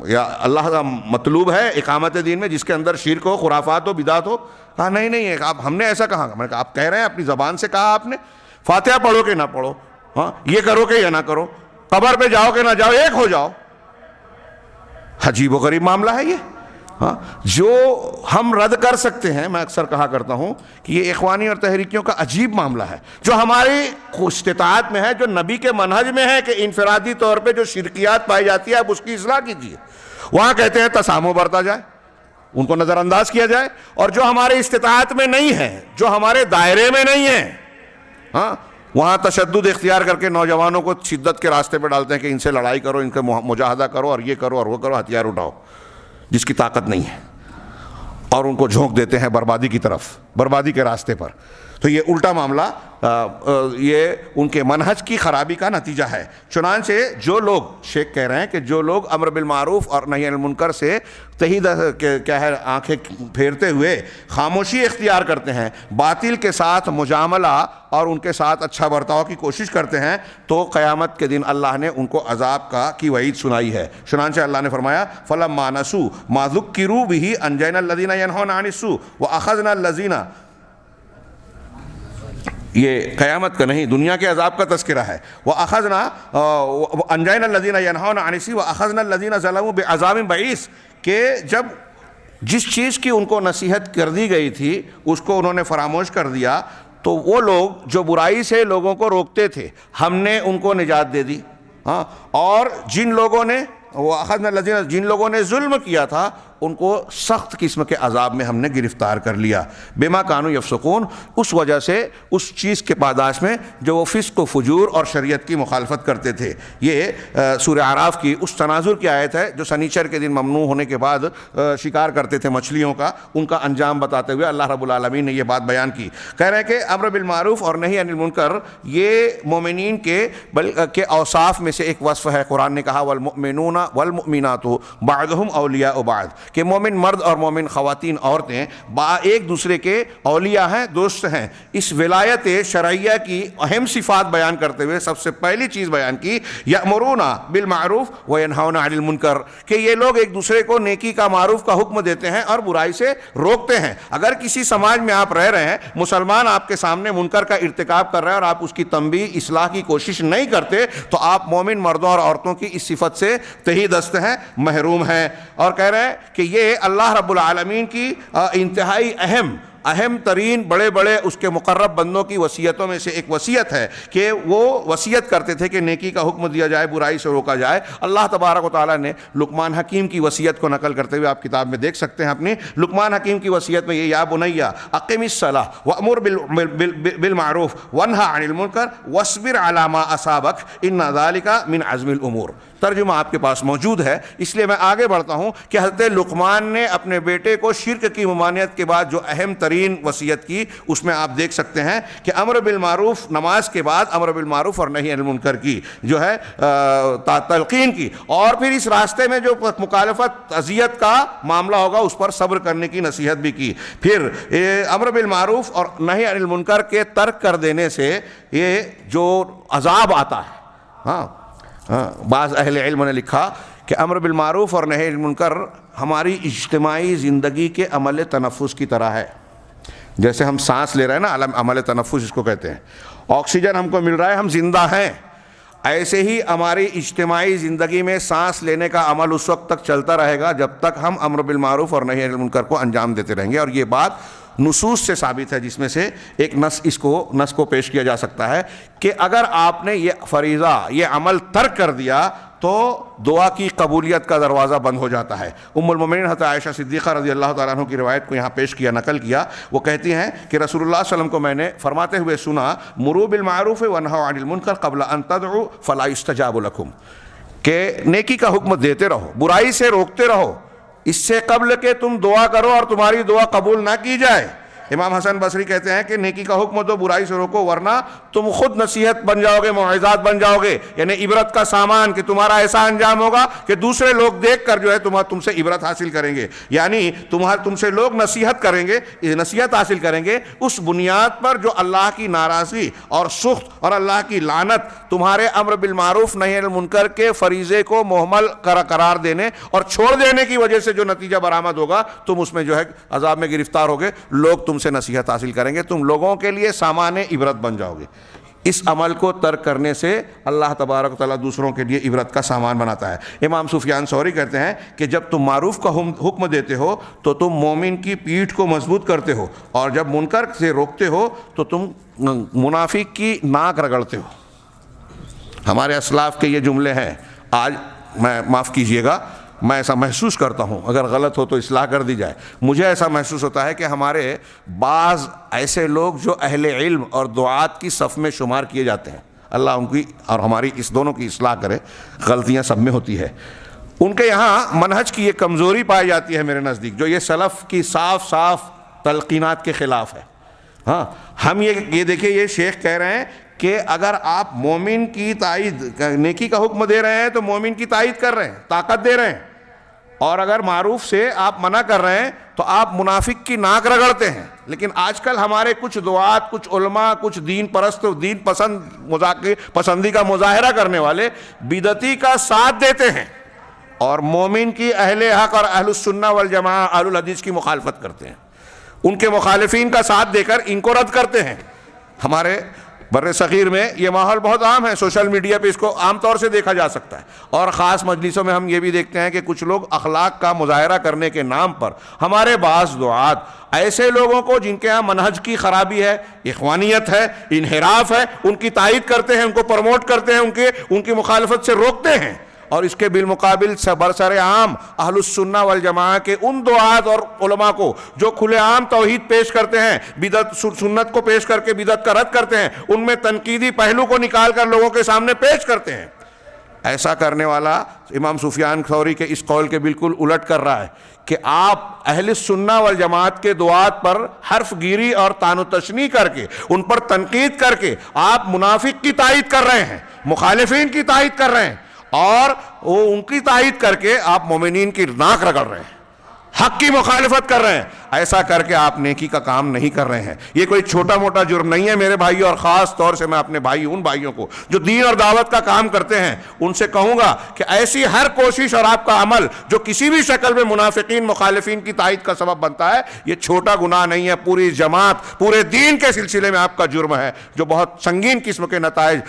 یا اللہ کا مطلوب ہے اقامت دین میں جس کے اندر شرک ہو، خرافات ہو، بدعت ہو؟ کہا نہیں، ہم نے ایسا کہا۔ میں نے کہا آپ کہہ رہے ہیں، اپنی زبان سے کہا آپ نے، فاتحہ پڑھو کہ نہ پڑھو، ہاں، یہ کرو کہ یا نہ کرو، قبر پہ جاؤ کہ نہ جاؤ، ایک ہو جاؤ۔ عجیب و غریب معاملہ ہے یہ، ہاں، جو ہم رد کر سکتے ہیں۔ میں اکثر کہا کرتا ہوں کہ یہ اخوانی اور تحریکیوں کا عجیب معاملہ ہے، جو ہماری استطاعت میں ہے، جو نبی کے منہج میں ہے کہ انفرادی طور پہ جو شرکیات پائی جاتی ہے آپ اس کی اصلاح کیجیے۔ وہاں کہتے ہیں تسامح برتا جائے، ان کو نظر انداز کیا جائے، اور جو ہمارے استطاعت میں نہیں ہے، جو ہمارے دائرے میں نہیں ہے، ہاں، وہاں تشدد اختیار کر کے نوجوانوں کو شدت کے راستے پہ ڈالتے ہیں کہ ان سے لڑائی کرو، ان کا مجاہدہ کرو، اور یہ کرو اور وہ کرو، ہتھیار اٹھاؤ، جس کی طاقت نہیں ہے، اور ان کو جھونک دیتے ہیں بربادی کی طرف، بربادی کے راستے پر۔ تو یہ الٹا معاملہ یہ ان کے منہج کی خرابی کا نتیجہ ہے۔ چنانچہ جو لوگ، شیخ کہہ رہے ہیں کہ جو لوگ امر بالمعروف اور نہی عن المنکر سے کیا ہے آنکھیں پھیرتے ہوئے خاموشی اختیار کرتے ہیں، باطل کے ساتھ مجاملہ اور ان کے ساتھ اچھا برتاؤ کی کوشش کرتے ہیں، تو قیامت کے دن اللہ نے ان کو عذاب کی وعید سنائی ہے۔ چنانچہ اللہ نے فرمایا فَلَمَّا نَسُوا مَا ذُكِّرُوا بِهِ أَنجَيْنَا الَّذِينَ يَنْهُونَ عَنِ السُّوءِ وَأَخَذْنَا الَّذِينَ، یہ قیامت کا نہیں، دنیا کے عذاب کا تذکرہ ہے۔ وَأَخَذْنَا أَنجَيْنَا الَّذِينَ يَنْهُونَ عَنِ السُّوءِ وَأَخَذْنَا الَّذِينَ ظَلَمُوا بِعَذَابٍ بَئِيسٍ، کہ جب جس چیز کی ان کو نصیحت کر دی گئی تھی اس کو انہوں نے فراموش کر دیا، تو وہ لوگ جو برائی سے لوگوں کو روکتے تھے ہم نے ان کو نجات دے دی، اور جن لوگوں نے جن لوگوں نے ظلم کیا تھا ان کو سخت قسم کے عذاب میں ہم نے گرفتار کر لیا، بما کانوا یفسقون، اس وجہ سے اس چیز کے پاداش میں جو وہ فسق و فجور اور شریعت کی مخالفت کرتے تھے۔ یہ سورہ اعراف کی اس تناظر کی آیت ہے جو سنیچر کے دن ممنوع ہونے کے بعد شکار کرتے تھے مچھلیوں کا، ان کا انجام بتاتے ہوئے اللہ رب العالمین نے یہ بات بیان کی۔ کہہ رہے ہیں کہ امر بالمعروف اور نہی عن المنکر یہ مومنین کے اوصاف میں سے ایک وصف ہے۔ قرآن نے کہا والمؤمنون والمؤمنات بعضهم اولیاء بعض، کہ مومن مرد اور مومن خواتین عورتیں ایک دوسرے کے اولیاء ہیں، دوست ہیں۔ اس ولایت شرعیہ کی اہم صفات بیان کرتے ہوئے سب سے پہلی چیز بیان کی یأمرون بالمعروف وینہون عن المنکر، کہ یہ لوگ ایک دوسرے کو نیکی کا معروف کا حکم دیتے ہیں اور برائی سے روکتے ہیں۔ اگر کسی سماج میں آپ رہ رہے ہیں، مسلمان آپ کے سامنے منکر کا ارتکاب کر رہے ہیں اور آپ اس کی تنبیہ اصلاح کی کوشش نہیں کرتے، تو آپ مومن مردوں اور عورتوں کی اس صفت سے تہی دست ہیں، محروم ہیں۔ اور کہہ رہے ہیں کہ یہ اللہ رب العالمین کی انتہائی اہم ترین بڑے اس کے مقرب بندوں کی وصیتوں میں سے ایک وصیت ہے کہ وہ وصیت کرتے تھے کہ نیکی کا حکم دیا جائے، برائی سے روکا جائے۔ اللہ تبارک و تعالیٰ نے لقمان حکیم کی وصیت کو نقل کرتے ہوئے آپ کتاب میں دیکھ سکتے ہیں، اپنی لقمان حکیم کی وصیت میں یہ یا بنی اقم الصلاۃ وامر بالمعروف وانہی عن المنکر واصبر علی ما اصابک ان ذلک من عزم الامور۔ ترجمہ آپ کے پاس موجود ہے، اس لیے میں آگے بڑھتا ہوں کہ حضرت لقمان نے اپنے بیٹے کو شرک کی ممانعت کے بعد جو اہم ترین وصیت کی، اس میں آپ دیکھ سکتے ہیں کہ امر بالمعروف، نماز کے بعد امر بالمعروف اور نہی عن المنکر کی جو ہے تلقین کی، اور پھر اس راستے میں جو مخالفت اذیت کا معاملہ ہوگا اس پر صبر کرنے کی نصیحت بھی کی۔ پھر امر بالمعروف اور نہی عن المنکر کے ترک کر دینے سے یہ جو عذاب آتا ہے، بعض اہل علم نے لکھا کہ امر بالمعروف اور نہی عن المنکر ہماری اجتماعی زندگی کے عمل تنفس کی طرح ہے۔ جیسے ہم سانس لے رہے ہیں نا، عمل تنفس اس کو کہتے ہیں، آکسیجن ہم کو مل رہا ہے، ہم زندہ ہیں، ایسے ہی ہماری اجتماعی زندگی میں سانس لینے کا عمل اس وقت تک چلتا رہے گا جب تک ہم امر بالمعروف اور نہی عن المنکر کو انجام دیتے رہیں گے۔ اور یہ بات نصوص سے ثابت ہے، جس میں سے ایک نص کو پیش کیا جا سکتا ہے کہ اگر آپ نے یہ فریضہ، یہ عمل ترک کر دیا تو دعا کی قبولیت کا دروازہ بند ہو جاتا ہے۔ ام المومنین حضرت عائشہ صدیقہ رضی اللہ تعالیٰ عنہ کی روایت کو یہاں پیش کیا، نقل کیا۔ وہ کہتی ہیں کہ رسول اللہ صلی اللہ علیہ وسلم کو میں نے فرماتے ہوئے سنا مروا بالمعروف وانہوا عن المنکر قبل ان تدعوا فلا یستجاب لکم، کہ نیکی کا حکم دیتے رہو، برائی سے روکتے رہو، اس سے قبل کہ تم دعا کرو اور تمہاری دعا قبول نہ کی جائے۔ امام حسن بصری کہتے ہیں کہ نیکی کا حکم دو، برائی سے روکو، ورنہ تم خود نصیحت بن جاؤ گے، موعظات بن جاؤ گے، یعنی عبرت کا سامان، کہ تمہارا ایسا انجام ہوگا کہ دوسرے لوگ دیکھ کر جو ہے تم سے عبرت حاصل کریں گے، یعنی تم سے لوگ نصیحت کریں گے، نصیحت حاصل کریں گے اس بنیاد پر جو اللہ کی ناراضگی اور سخط اور اللہ کی لعنت تمہارے امر بالمعروف نہی عن المنکر کے فریضے کو مہمل قرار دینے اور چھوڑ دینے کی وجہ سے جو نتیجہ برآمد ہوگا، تم اس میں جو ہے عذاب میں گرفتار ہوگے، لوگ تم سے نصیحت حاصل کریں گے، تم لوگوں کے لیے سامان عبرت بن جاؤ گے۔ اس عمل کو ترک کرنے سے اللہ تبارک و تعالیٰ دوسروں کے لیے عبرت کا سامان بناتا ہے۔ امام سفیان ثوری کہتے ہیں کہ جب تم معروف کا حکم دیتے ہو تو تم مومن کی پیٹھ کو مضبوط کرتے ہو، اور جب منکر سے روکتے ہو تو تم منافق کی ناک رگڑتے ہو۔ ہمارے اسلاف کے یہ جملے ہیں، آج میں معاف کیجئے گا، میں ایسا محسوس کرتا ہوں، اگر غلط ہو تو اصلاح کر دی جائے، مجھے ایسا محسوس ہوتا ہے کہ ہمارے بعض ایسے لوگ جو اہل علم اور دعات کی صف میں شمار کیے جاتے ہیں، اللہ ان کی اور ہماری اس دونوں کی اصلاح کرے، غلطیاں سب میں ہوتی ہے، ان کے یہاں منہج کی یہ کمزوری پائی جاتی ہے میرے نزدیک، جو یہ سلف کی صاف تلقینات کے خلاف ہے۔ ہاں ہم یہ دیکھیں، یہ شیخ کہہ رہے ہیں کہ اگر آپ مومن کی تائید، نیکی کا حکم دے رہے ہیں تو مومن کی تائید کر رہے ہیں، طاقت دے رہے ہیں، اور اگر معروف سے آپ منع کر رہے ہیں تو آپ منافق کی ناک رگڑتے ہیں۔ لیکن آج کل ہمارے کچھ دعات، کچھ علماء، کچھ دین پرست، دین پسندی کا مظاہرہ کرنے والے بدعتی کا ساتھ دیتے ہیں اور مومن کی اہل حق اور اہل السنہ والجماعہ، اہل الحدیث کی مخالفت کرتے ہیں، ان کے مخالفین کا ساتھ دے کر ان کو رد کرتے ہیں۔ ہمارے بر صغیر میں یہ ماحول بہت عام ہے، سوشل میڈیا پہ اس کو عام طور سے دیکھا جا سکتا ہے، اور خاص مجلسوں میں ہم یہ بھی دیکھتے ہیں کہ کچھ لوگ اخلاق کا مظاہرہ کرنے کے نام پر ہمارے بعض دعات ایسے لوگوں کو جن کے ہاں منہج کی خرابی ہے، اخوانیت ہے، انحراف ہے، ان کی تائید کرتے ہیں، ان کو پروموٹ کرتے ہیں، ان کی مخالفت سے روکتے ہیں، اور اس کے بالمقابل برسر عام اہل السنہ والجماعہ کے ان دعات اور علماء کو جو کھلے عام توحید پیش کرتے ہیں، بدعت سنت کو پیش کر کے بدعت کا رد کرتے ہیں، ان میں تنقیدی پہلو کو نکال کر لوگوں کے سامنے پیش کرتے ہیں۔ ایسا کرنے والا امام سفیان ثوری کے اس قول کے بالکل الٹ کر رہا ہے کہ آپ اہل سنہ والجماعت کے دعات پر حرف گیری اور طعن و تشنیع کر کے، ان پر تنقید کر کے آپ منافق کی تائید کر رہے ہیں، مخالفین کی تائید کر رہے ہیں، اور وہ ان کی تائید کر کے آپ مومنین کی ناک رگڑ رہے ہیں، حق کی مخالفت کر رہے ہیں۔ ایسا کر کے آپ نیکی کا کام نہیں کر رہے ہیں۔ یہ کوئی چھوٹا موٹا جرم نہیں ہے میرے بھائیوں، اور خاص طور سے میں اپنے ان بھائیوں کو جو دین اور دعوت کا کام کرتے ہیں ان سے کہوں گا کہ ایسی ہر کوشش اور آپ کا عمل جو کسی بھی شکل میں منافقین، مخالفین کی تائید کا سبب بنتا ہے، یہ چھوٹا گناہ نہیں ہے، پوری جماعت، پورے دین کے سلسلے میں آپ کا جرم ہے، جو بہت سنگین قسم کے نتائج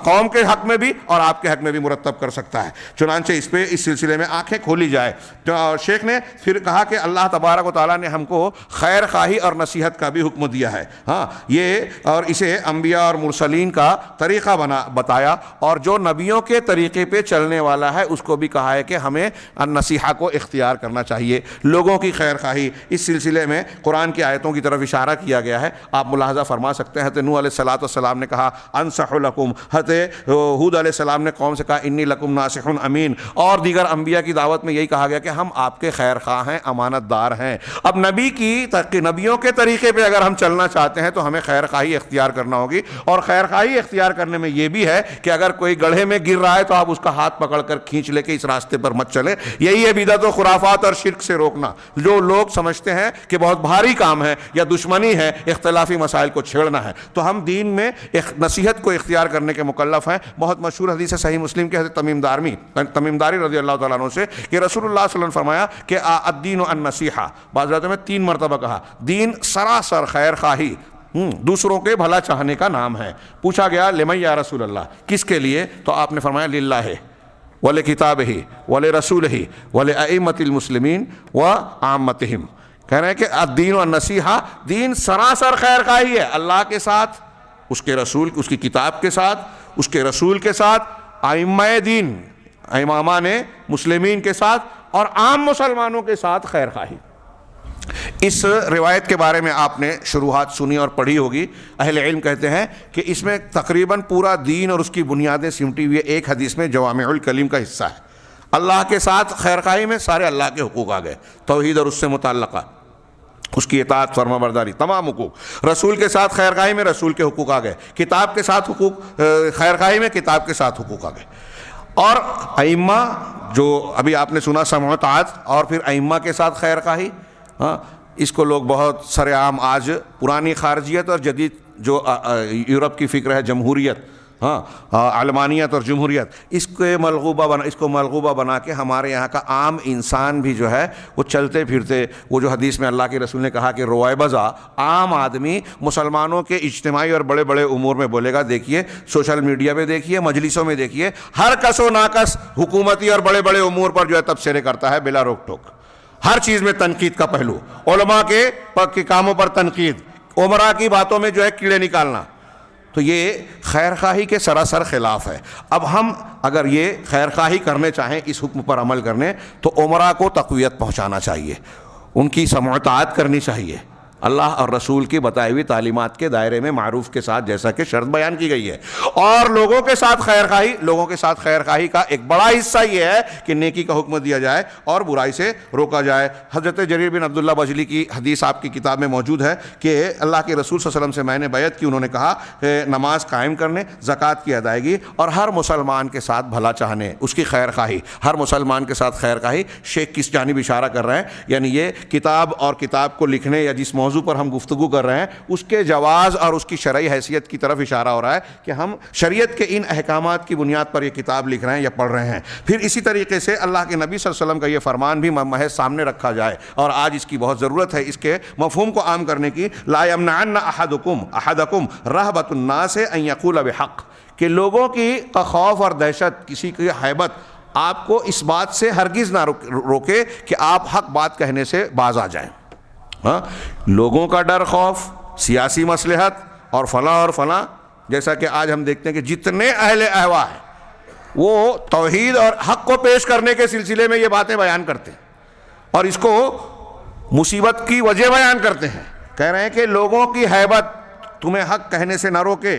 قوم کے حق میں بھی اور آپ کے حق میں بھی مرتب کر سکتا ہے۔ چنانچہ اس سلسلے میں آنکھیں کھولی جائے۔ تو شیخ نے پھر کہا کہ اللہ تبارک و تعالیٰ نے ہم کو خیر خواہی اور نصیحت کا بھی حکم دیا ہے، یہ اور اسے انبیاء اور مرسلین کا طریقہ بتایا، اور جو نبیوں کے طریقے پہ چلنے والا ہے اس کو بھی کہا ہے کہ ہمیں النصیحہ کو اختیار کرنا چاہیے، لوگوں کی خیر خواہی۔ اس سلسلے میں قرآن کی آیتوں کی طرف اشارہ کیا گیا ہے، آپ ملاحظہ فرما سکتے ہیں۔ حضرت نوح علیہ السلام نے کہا انصح لکم، حضرت ہود علیہ السلام نے قوم سے کہا انی لکم ناصح امین، اور دیگر انبیاء کی دعوت میں یہی کہا گیا کہ ہم آپ کے خیر خواہ ہیں، امانت دار ہیں۔ اب نبیوں کے طریقے پہ اگر ہم چلنا چاہتے ہیں تو ہمیں خیر خواہی اختیار کرنا ہوگی، اور خیر خواہی اختیار کرنے میں یہ بھی ہے کہ اگر کوئی گڑھے میں گر رہا ہے تو آپ اس کا ہاتھ پکڑ کر کھینچ لے کے اس راستے پر مت چلے۔ یہی ہے بدعت و خرافات اور شرک سے روکنا، جو لوگ سمجھتے ہیں کہ بہت بھاری کام ہے یا دشمنی ہے، اختلافی مسائل کو چھیڑنا ہے، تو ہم دین میں نصیحت کو اختیار کرنے کے مکلف ہیں۔ بہت مشہور حدیث ہے صحیح مسلم کے حضرت تمیم داری رضی اللہ تعالیٰ عنہ سے کہ رسول اللہ صلی اللہ علیہ وسلم فرمایا کہ الدین النصیحہ، بعض روایتوں میں 3 مرتبہ کہا، دین سراسر خیر خواہی، دوسروں کے بھلا چاہنے کا نام ہے۔ پوچھا گیا لمن یا رسول اللہ، کس کے لیے؟ تو آپ نے فرمایا للہ ولکتابہ ولرسولہ ولائمۃ المسلمین وعامتہم۔ کہہ رہے ہیں کہ الدین والنصیحہ، دین سراسر خیر خواہی ہے، اللہ کے ساتھ، اس کے رسول، اس کی کتاب کے ساتھ، اس کے رسول کے ساتھ، ائمہ دین، امامان مسلمین کے ساتھ، اور عام مسلمانوں کے ساتھ خیر خواہی۔ اس روایت کے بارے میں آپ نے شروحات سنی اور پڑھی ہوگی۔ اہل علم کہتے ہیں کہ اس میں تقریباً پورا دین اور اس کی بنیادیں سمٹی ہوئی ایک حدیث میں جوامع الکلم کا حصہ ہے۔ اللہ کے ساتھ خیر خواہی میں سارے اللہ کے حقوق آ گئے، توحید اور اس سے متعلقہ، اس کی اطاعت، فرما برداری، تمام حقوق۔ رسول کے ساتھ خیر خواہی میں رسول کے حقوق آ گئے، کتاب کے ساتھ حقوق، خیر خواہی میں کتاب کے ساتھ حقوق آ گئے، اور ائمہ جو ابھی آپ نے سنا سمع و طاعت، اور پھر ائمہ کے ساتھ خیر خواہی۔ اس کو لوگ بہت سر عام آج پرانی خارجیت اور جدید جو یورپ کی فکر ہے، جمہوریت، علمانیت اور جمہوریت، اس کو ملغوبہ بنا کے ہمارے یہاں کا عام انسان بھی جو ہے وہ چلتے پھرتے، وہ جو حدیث میں اللہ کے رسول نے کہا کہ روایبزا، عام آدمی مسلمانوں کے اجتماعی اور بڑے بڑے امور میں بولے گا۔ دیکھیے سوشل میڈیا پہ، دیکھیے مجلسوں میں، دیکھیے ہر کس و ناکس حکومتی اور بڑے بڑے امور پر جو ہے تبصرے کرتا ہے بلا روک ٹوک، ہر چیز میں تنقید کا پہلو، علماء کے کاموں پر تنقید، عمراء کی باتوں میں جو ہے کیڑے نکالنا، تو یہ خیر خواہی کے سراسر خلاف ہے۔ اب ہم اگر یہ خیر خواہی کرنے چاہیں، اس حکم پر عمل کرنے، تو عمراء کو تقویت پہنچانا چاہیے، ان کی سمع و طاعت کرنی چاہیے، اللہ اور رسول کی بتائی ہوئی تعلیمات کے دائرے میں معروف کے ساتھ جیسا کہ شرط بیان کی گئی ہے. اور لوگوں کے ساتھ خیر خواہی, لوگوں کے ساتھ خیر خواہی کا ایک بڑا حصہ یہ ہے کہ نیکی کا حکم دیا جائے اور برائی سے روکا جائے. حضرت جریر بن عبداللہ بجلی کی حدیث آپ کی کتاب میں موجود ہے کہ اللہ کے رسول صلی اللہ علیہ وسلم سے میں نے بیعت کی, انہوں نے کہا کہ نماز قائم کرنے, زکوٰۃ کی ادائیگی اور ہر مسلمان کے ساتھ بھلا چاہنے, اس کی خیر خواہی, ہر مسلمان کے ساتھ خیر خواہی. شیخ کس جانب اشارہ کر رہے ہیں؟ یعنی یہ کتاب اور کتاب کو لکھنے یا جس موضوع پر ہم گفتگو کر رہے ہیں اس کے جواز اور اس کی شرعی حیثیت کی طرف اشارہ ہو رہا ہے کہ ہم شریعت کے ان احکامات کی بنیاد پر یہ کتاب لکھ رہے ہیں یا پڑھ رہے ہیں. پھر اسی طریقے سے اللہ کے نبی صلی اللہ علیہ وسلم کا یہ فرمان بھی محض سامنے رکھا جائے, اور آج اس کی بہت ضرورت ہے اس کے مفہوم کو عام کرنے کی. لا یمنعن احدکم رہبۃ الناس ان یقول بحق, کہ لوگوں کی خوف اور دہشت, کسی کی ہیبت آپ کو اس بات سے ہرگز نہ روکے کہ آپ حق بات کہنے سے باز آ جائیں. ہاں, لوگوں کا ڈر, خوف, سیاسی مصلحت اور فلاں, جیسا کہ آج ہم دیکھتے ہیں کہ جتنے اہل اہوا ہیں وہ توحید اور حق کو پیش کرنے کے سلسلے میں یہ باتیں بیان کرتے ہیں اور اس کو مصیبت کی وجہ بیان کرتے ہیں. کہہ رہے ہیں کہ لوگوں کی ہیبت تمہیں حق کہنے سے نہ روکے,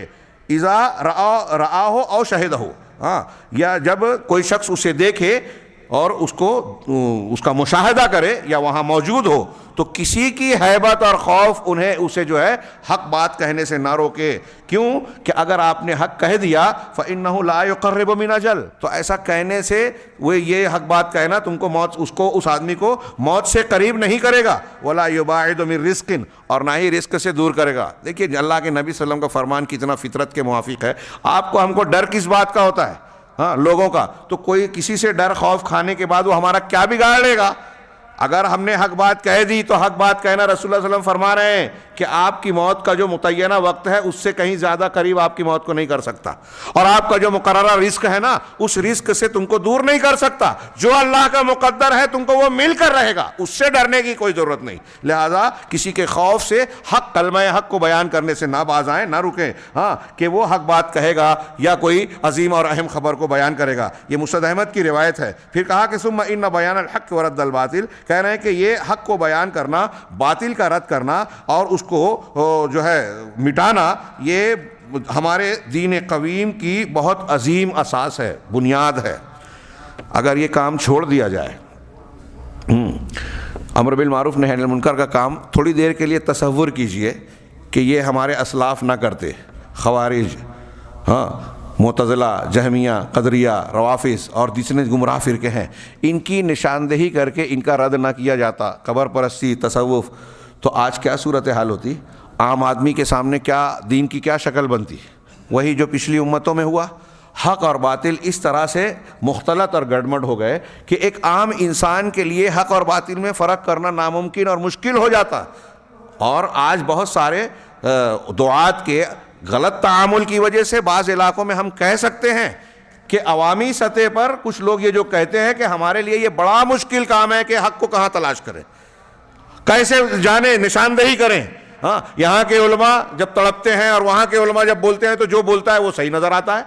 اذا رآہ او شہدہ, ہاں, یا جب کوئی شخص اسے دیکھے اور اس کا مشاہدہ کرے یا وہاں موجود ہو, تو کسی کی ہیبت اور خوف انہیں اسے جو ہے حق بات کہنے سے نہ روکے. کیوں کہ اگر آپ نے حق کہہ دیا فإنہ لا یقرب من اجل, تو ایسا کہنے سے وہ یہ حق بات کہنا تم کو موت, اس آدمی کو موت سے قریب نہیں کرے گا. ولا یباعد من رزق, اور نہ ہی رزق سے دور کرے گا. دیکھیے اللہ کے نبی صلی اللہ علیہ وسلم کا فرمان کتنا فطرت کے موافق ہے. آپ کو ہم کو ڈر کس بات کا ہوتا ہے؟ ہاں, لوگوں کا. تو کوئی کسی سے ڈر خوف کھانے کے بعد وہ ہمارا کیا بگاڑ لے گا؟ اگر ہم نے حق بات کہہ دی تو حق بات کہنا, رسول اللہ صلی اللہ علیہ وسلم فرما رہے ہیں کہ آپ کی موت کا جو متعینہ وقت ہے اس سے کہیں زیادہ قریب آپ کی موت کو نہیں کر سکتا, اور آپ کا جو مقررہ رزق ہے نا اس رزق سے تم کو دور نہیں کر سکتا. جو اللہ کا مقدر ہے تم کو وہ مل کر رہے گا, اس سے ڈرنے کی کوئی ضرورت نہیں. لہذا کسی کے خوف سے حق, کلمہ حق کو بیان کرنے سے نہ باز آئیں, نہ رکیں. ہاں, کہ وہ حق بات کہے گا یا کوئی عظیم اور اہم خبر کو بیان کرے گا. یہ مسند احمد کی روایت ہے. پھر کہا کہ ثم ان بیان الحق ورد الباطل, کہہ رہے ہیں کہ یہ حق کو بیان کرنا, باطل کا رد کرنا اور اس کو جو ہے مٹانا, یہ ہمارے دین قویم کی بہت عظیم اساس ہے, بنیاد ہے. اگر یہ کام چھوڑ دیا جائے, امر بالمعروف نہی عن المنکر کا کام, تھوڑی دیر کے لیے تصور کیجئے کہ یہ ہمارے اسلاف نہ کرتے. خوارج, ہاں, معتزلہ, جہمیہ, قدریہ, روافض اور جتنے گمراہ فرقے ہیں, ان کی نشاندہی کر کے ان کا رد نہ کیا جاتا, قبر پرستی, تصوف, تو آج کیا صورتحال ہوتی؟ عام آدمی کے سامنے کیا دین کی کیا شکل بنتی؟ وہی جو پچھلی امتوں میں ہوا. حق اور باطل اس طرح سے مختلط اور گڑمڑ ہو گئے کہ ایک عام انسان کے لیے حق اور باطل میں فرق کرنا ناممکن اور مشکل ہو جاتا. اور آج بہت سارے دعات کے غلط تعامل کی وجہ سے بعض علاقوں میں ہم کہہ سکتے ہیں کہ عوامی سطح پر کچھ لوگ یہ جو کہتے ہیں کہ ہمارے لیے یہ بڑا مشکل کام ہے کہ حق کو کہاں تلاش کریں, کیسے جانیں, نشاندہی کریں. ہاں, یہاں کے علماء جب تڑپتے ہیں اور وہاں کے علماء جب بولتے ہیں تو جو بولتا ہے وہ صحیح نظر آتا ہے,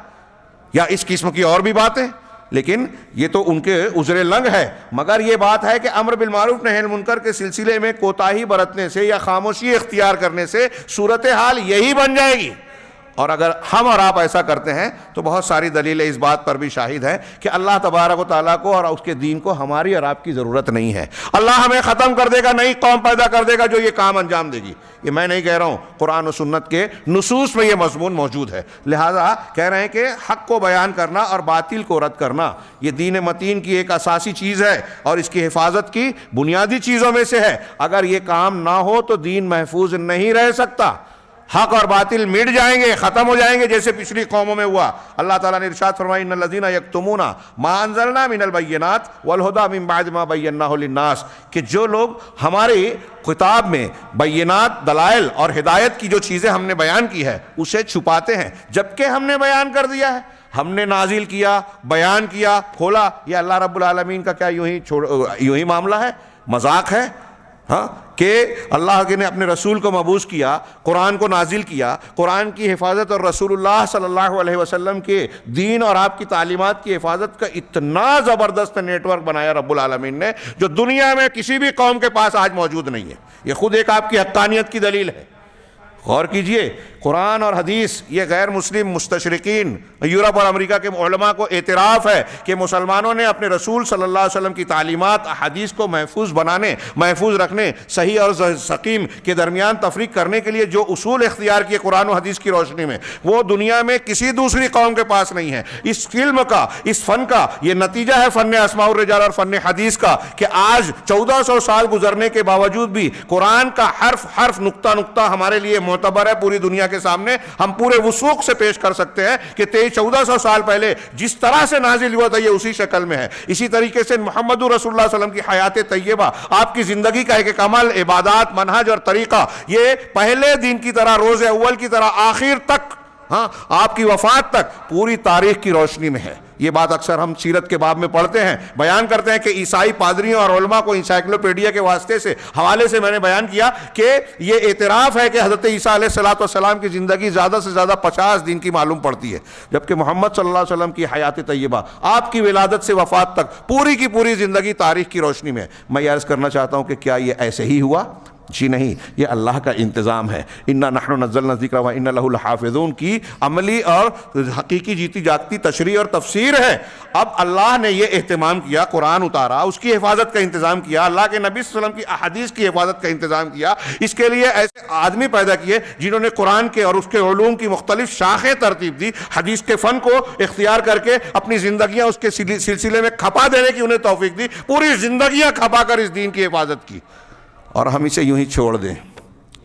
یا اس قسم کی اور بھی باتیں. لیکن یہ تو ان کے عذر لنگ ہے. مگر یہ بات ہے کہ امر بالمعروف نہی عن المنکر کے سلسلے میں کوتاہی برتنے سے یا خاموشی اختیار کرنے سے صورتحال یہی بن جائے گی. اور اگر ہم اور آپ ایسا کرتے ہیں تو بہت ساری دلیلیں اس بات پر بھی شاہد ہیں کہ اللہ تبارک و تعالیٰ کو اور اس کے دین کو ہماری اور آپ کی ضرورت نہیں ہے. اللہ ہمیں ختم کر دے گا, نئی قوم پیدا کر دے گا جو یہ کام انجام دے گی. یہ میں نہیں کہہ رہا ہوں, قرآن و سنت کے نصوص میں یہ مضمون موجود ہے. لہذا کہہ رہے ہیں کہ حق کو بیان کرنا اور باطل کو رد کرنا یہ دین متین کی ایک اساسی چیز ہے اور اس کی حفاظت کی بنیادی چیزوں میں سے ہے. اگر یہ کام نہ ہو تو دین محفوظ نہیں رہ سکتا. حق اور باطل مٹ جائیں گے, ختم ہو جائیں گے, جیسے پچھلی قوموں میں ہوا. اللہ تعالیٰ نے ارشاد فرمایا ان الذین یکتمون ما انزلنا من البینات والہدی من بعد ما بیناہ للناس, کہ جو لوگ ہماری کتاب میں بینات, دلائل اور ہدایت کی جو چیزیں ہم نے بیان کی ہے اسے چھپاتے ہیں جبکہ ہم نے بیان کر دیا ہے, ہم نے نازل کیا, بیان کیا, کھولا. یہ اللہ رب العالمین کا کیا یوں ہی معاملہ ہے, مذاق ہے؟ ہاں کہ اللہ کے نے اپنے رسول کو مبعوث کیا، قرآن کو نازل کیا، قرآن کی حفاظت اور رسول اللہ صلی اللہ علیہ وسلم کے دین اور آپ کی تعلیمات کی حفاظت کا اتنا زبردست نیٹ ورک بنایا رب العالمین نے، جو دنیا میں کسی بھی قوم کے پاس آج موجود نہیں ہے۔ یہ خود ایک آپ کی حقانیت کی دلیل ہے۔ غور کیجئے، قرآن اور حدیث، یہ غیر مسلم مستشرقین یورپ اور امریکہ کے علماء کو اعتراف ہے کہ مسلمانوں نے اپنے رسول صلی اللہ علیہ وسلم کی تعلیمات احادیث کو محفوظ بنانے، محفوظ رکھنے، صحیح اور سقیم کے درمیان تفریق کرنے کے لیے جو اصول اختیار کیے قرآن و حدیث کی روشنی میں، وہ دنیا میں کسی دوسری قوم کے پاس نہیں ہے۔ اس علم کا، اس فن کا یہ نتیجہ ہے فن اسماء الرجال اور فن حدیث کا، کہ آج 1400 سال گزرنے کے باوجود بھی قرآن کا حرف حرف، نقطہ نقطہ ہمارے لیے معتبر ہے۔ پوری دنیا کے سامنے ہم پورے وثوق سے پیش کر سکتے ہیں کہ 1400 سال پہلے جس طرح سے نازل ہوا تھا یہ اسی شکل میں ہے۔ اسی طریقے سے محمد رسول اللہ صلی اللہ علیہ وسلم کی حیات طیبہ، آپ کی زندگی کا ایک عمل، عبادات، منہج اور طریقہ، یہ پہلے دن کی طرح، روز اول کی طرح آخر تک، ہاں آپ کی وفات تک پوری تاریخ کی روشنی میں ہے۔ یہ بات اکثر ہم سیرت کے باب میں پڑھتے ہیں، بیان کرتے ہیں کہ عیسائی پادریوں اور علماء کو انسائکلوپیڈیا کے واسطے سے، حوالے سے میں نے بیان کیا کہ یہ اعتراف ہے کہ حضرت عیسیٰ علیہ السلام کی زندگی زیادہ سے زیادہ 50 دن کی معلوم پڑتی ہے، جبکہ محمد صلی اللہ علیہ وسلم کی حیات طیبہ، آپ کی ولادت سے وفات تک پوری کی پوری زندگی تاریخ کی روشنی میں ہے۔ میں یہ عرض کرنا چاہتا ہوں کہ کیا یہ ایسے ہی ہوا؟ جی نہیں، یہ اللہ کا انتظام ہے۔ اِنَّا نَحْنُ نَزَّلْنَا الذِّكْرَ وَإِنَّا لَهُ لَحَافِظُونَ کی عملی اور حقیقی جیتی جاگتی تشریح اور تفسیر ہے۔ اب اللہ نے یہ اہتمام کیا، قرآن اتارا، اس کی حفاظت کا انتظام کیا، اللہ کے نبی صلی اللہ علیہ وسلم کی احادیث کی حفاظت کا انتظام کیا، اس کے لیے ایسے آدمی پیدا کیے جنہوں نے قرآن کے اور اس کے علوم کی مختلف شاخیں ترتیب دی، حدیث کے فن کو اختیار کر کے اپنی زندگیاں اس کے سلسلے میں کھپا دینے کی انہیں توفیق دی، پوری زندگیاں کھپا کر اس دین کی حفاظت کی، اور ہم اسے یوں ہی چھوڑ دیں۔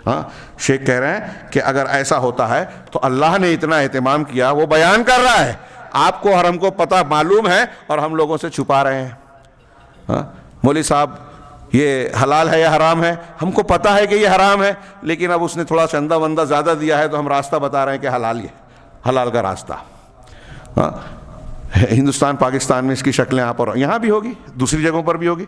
ہاں شیخ کہہ رہے ہیں کہ اگر ایسا ہوتا ہے تو اللہ نے اتنا اہتمام کیا، وہ بیان کر رہا ہے، آپ کو اور ہم کو پتہ معلوم ہے اور ہم لوگوں سے چھپا رہے ہیں۔ ہاں مولوی صاحب یہ حلال ہے یا حرام ہے، ہم کو پتہ ہے کہ یہ حرام ہے، لیکن اب اس نے تھوڑا چندہ وندہ زیادہ دیا ہے تو ہم راستہ بتا رہے ہیں کہ حلال، یہ حلال کا راستہ۔ ہاں ہندوستان پاکستان میں اس کی شکلیں آپ اور یہاں بھی ہوگی، دوسری جگہوں پر بھی ہوگی۔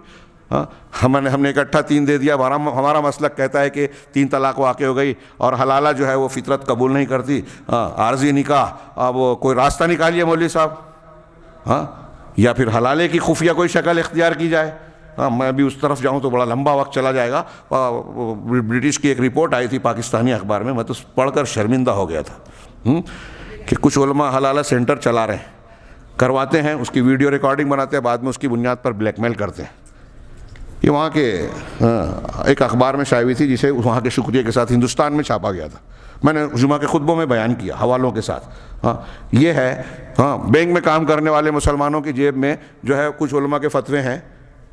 ہم نے اکٹھا 3 دے دیا، ہمارا مسلک کہتا ہے کہ 3 طلاق واقع ہو گئی، اور حلالہ جو ہے وہ فطرت قبول نہیں کرتی، عارضی نکاح، اب کوئی راستہ نکالیے مولوی صاحب، ہاں یا پھر حلالے کی خفیہ کوئی شکل اختیار کی جائے۔ میں بھی اس طرف جاؤں تو بڑا لمبا وقت چلا جائے گا۔ برٹش کی ایک رپورٹ آئی تھی پاکستانی اخبار میں، میں تو پڑھ کر شرمندہ ہو گیا تھا کہ کچھ علماء حلالہ سینٹر چلا رہے ہیں، کرواتے ہیں، اس کی ویڈیو ریکارڈنگ بناتے ہیں، بعد میں اس کی بنیاد پر بلیک میل کرتے ہیں۔ یہ وہاں کے ایک اخبار میں شائع ہوئی تھی، جسے وہاں کے شکریہ کے ساتھ ہندوستان میں چھاپا گیا تھا، میں نے جمعہ کے خطبوں میں بیان کیا حوالوں کے ساتھ۔ ہاں یہ ہے، ہاں بینک میں کام کرنے والے مسلمانوں کی جیب میں جو ہے کچھ علماء کے فتوے ہیں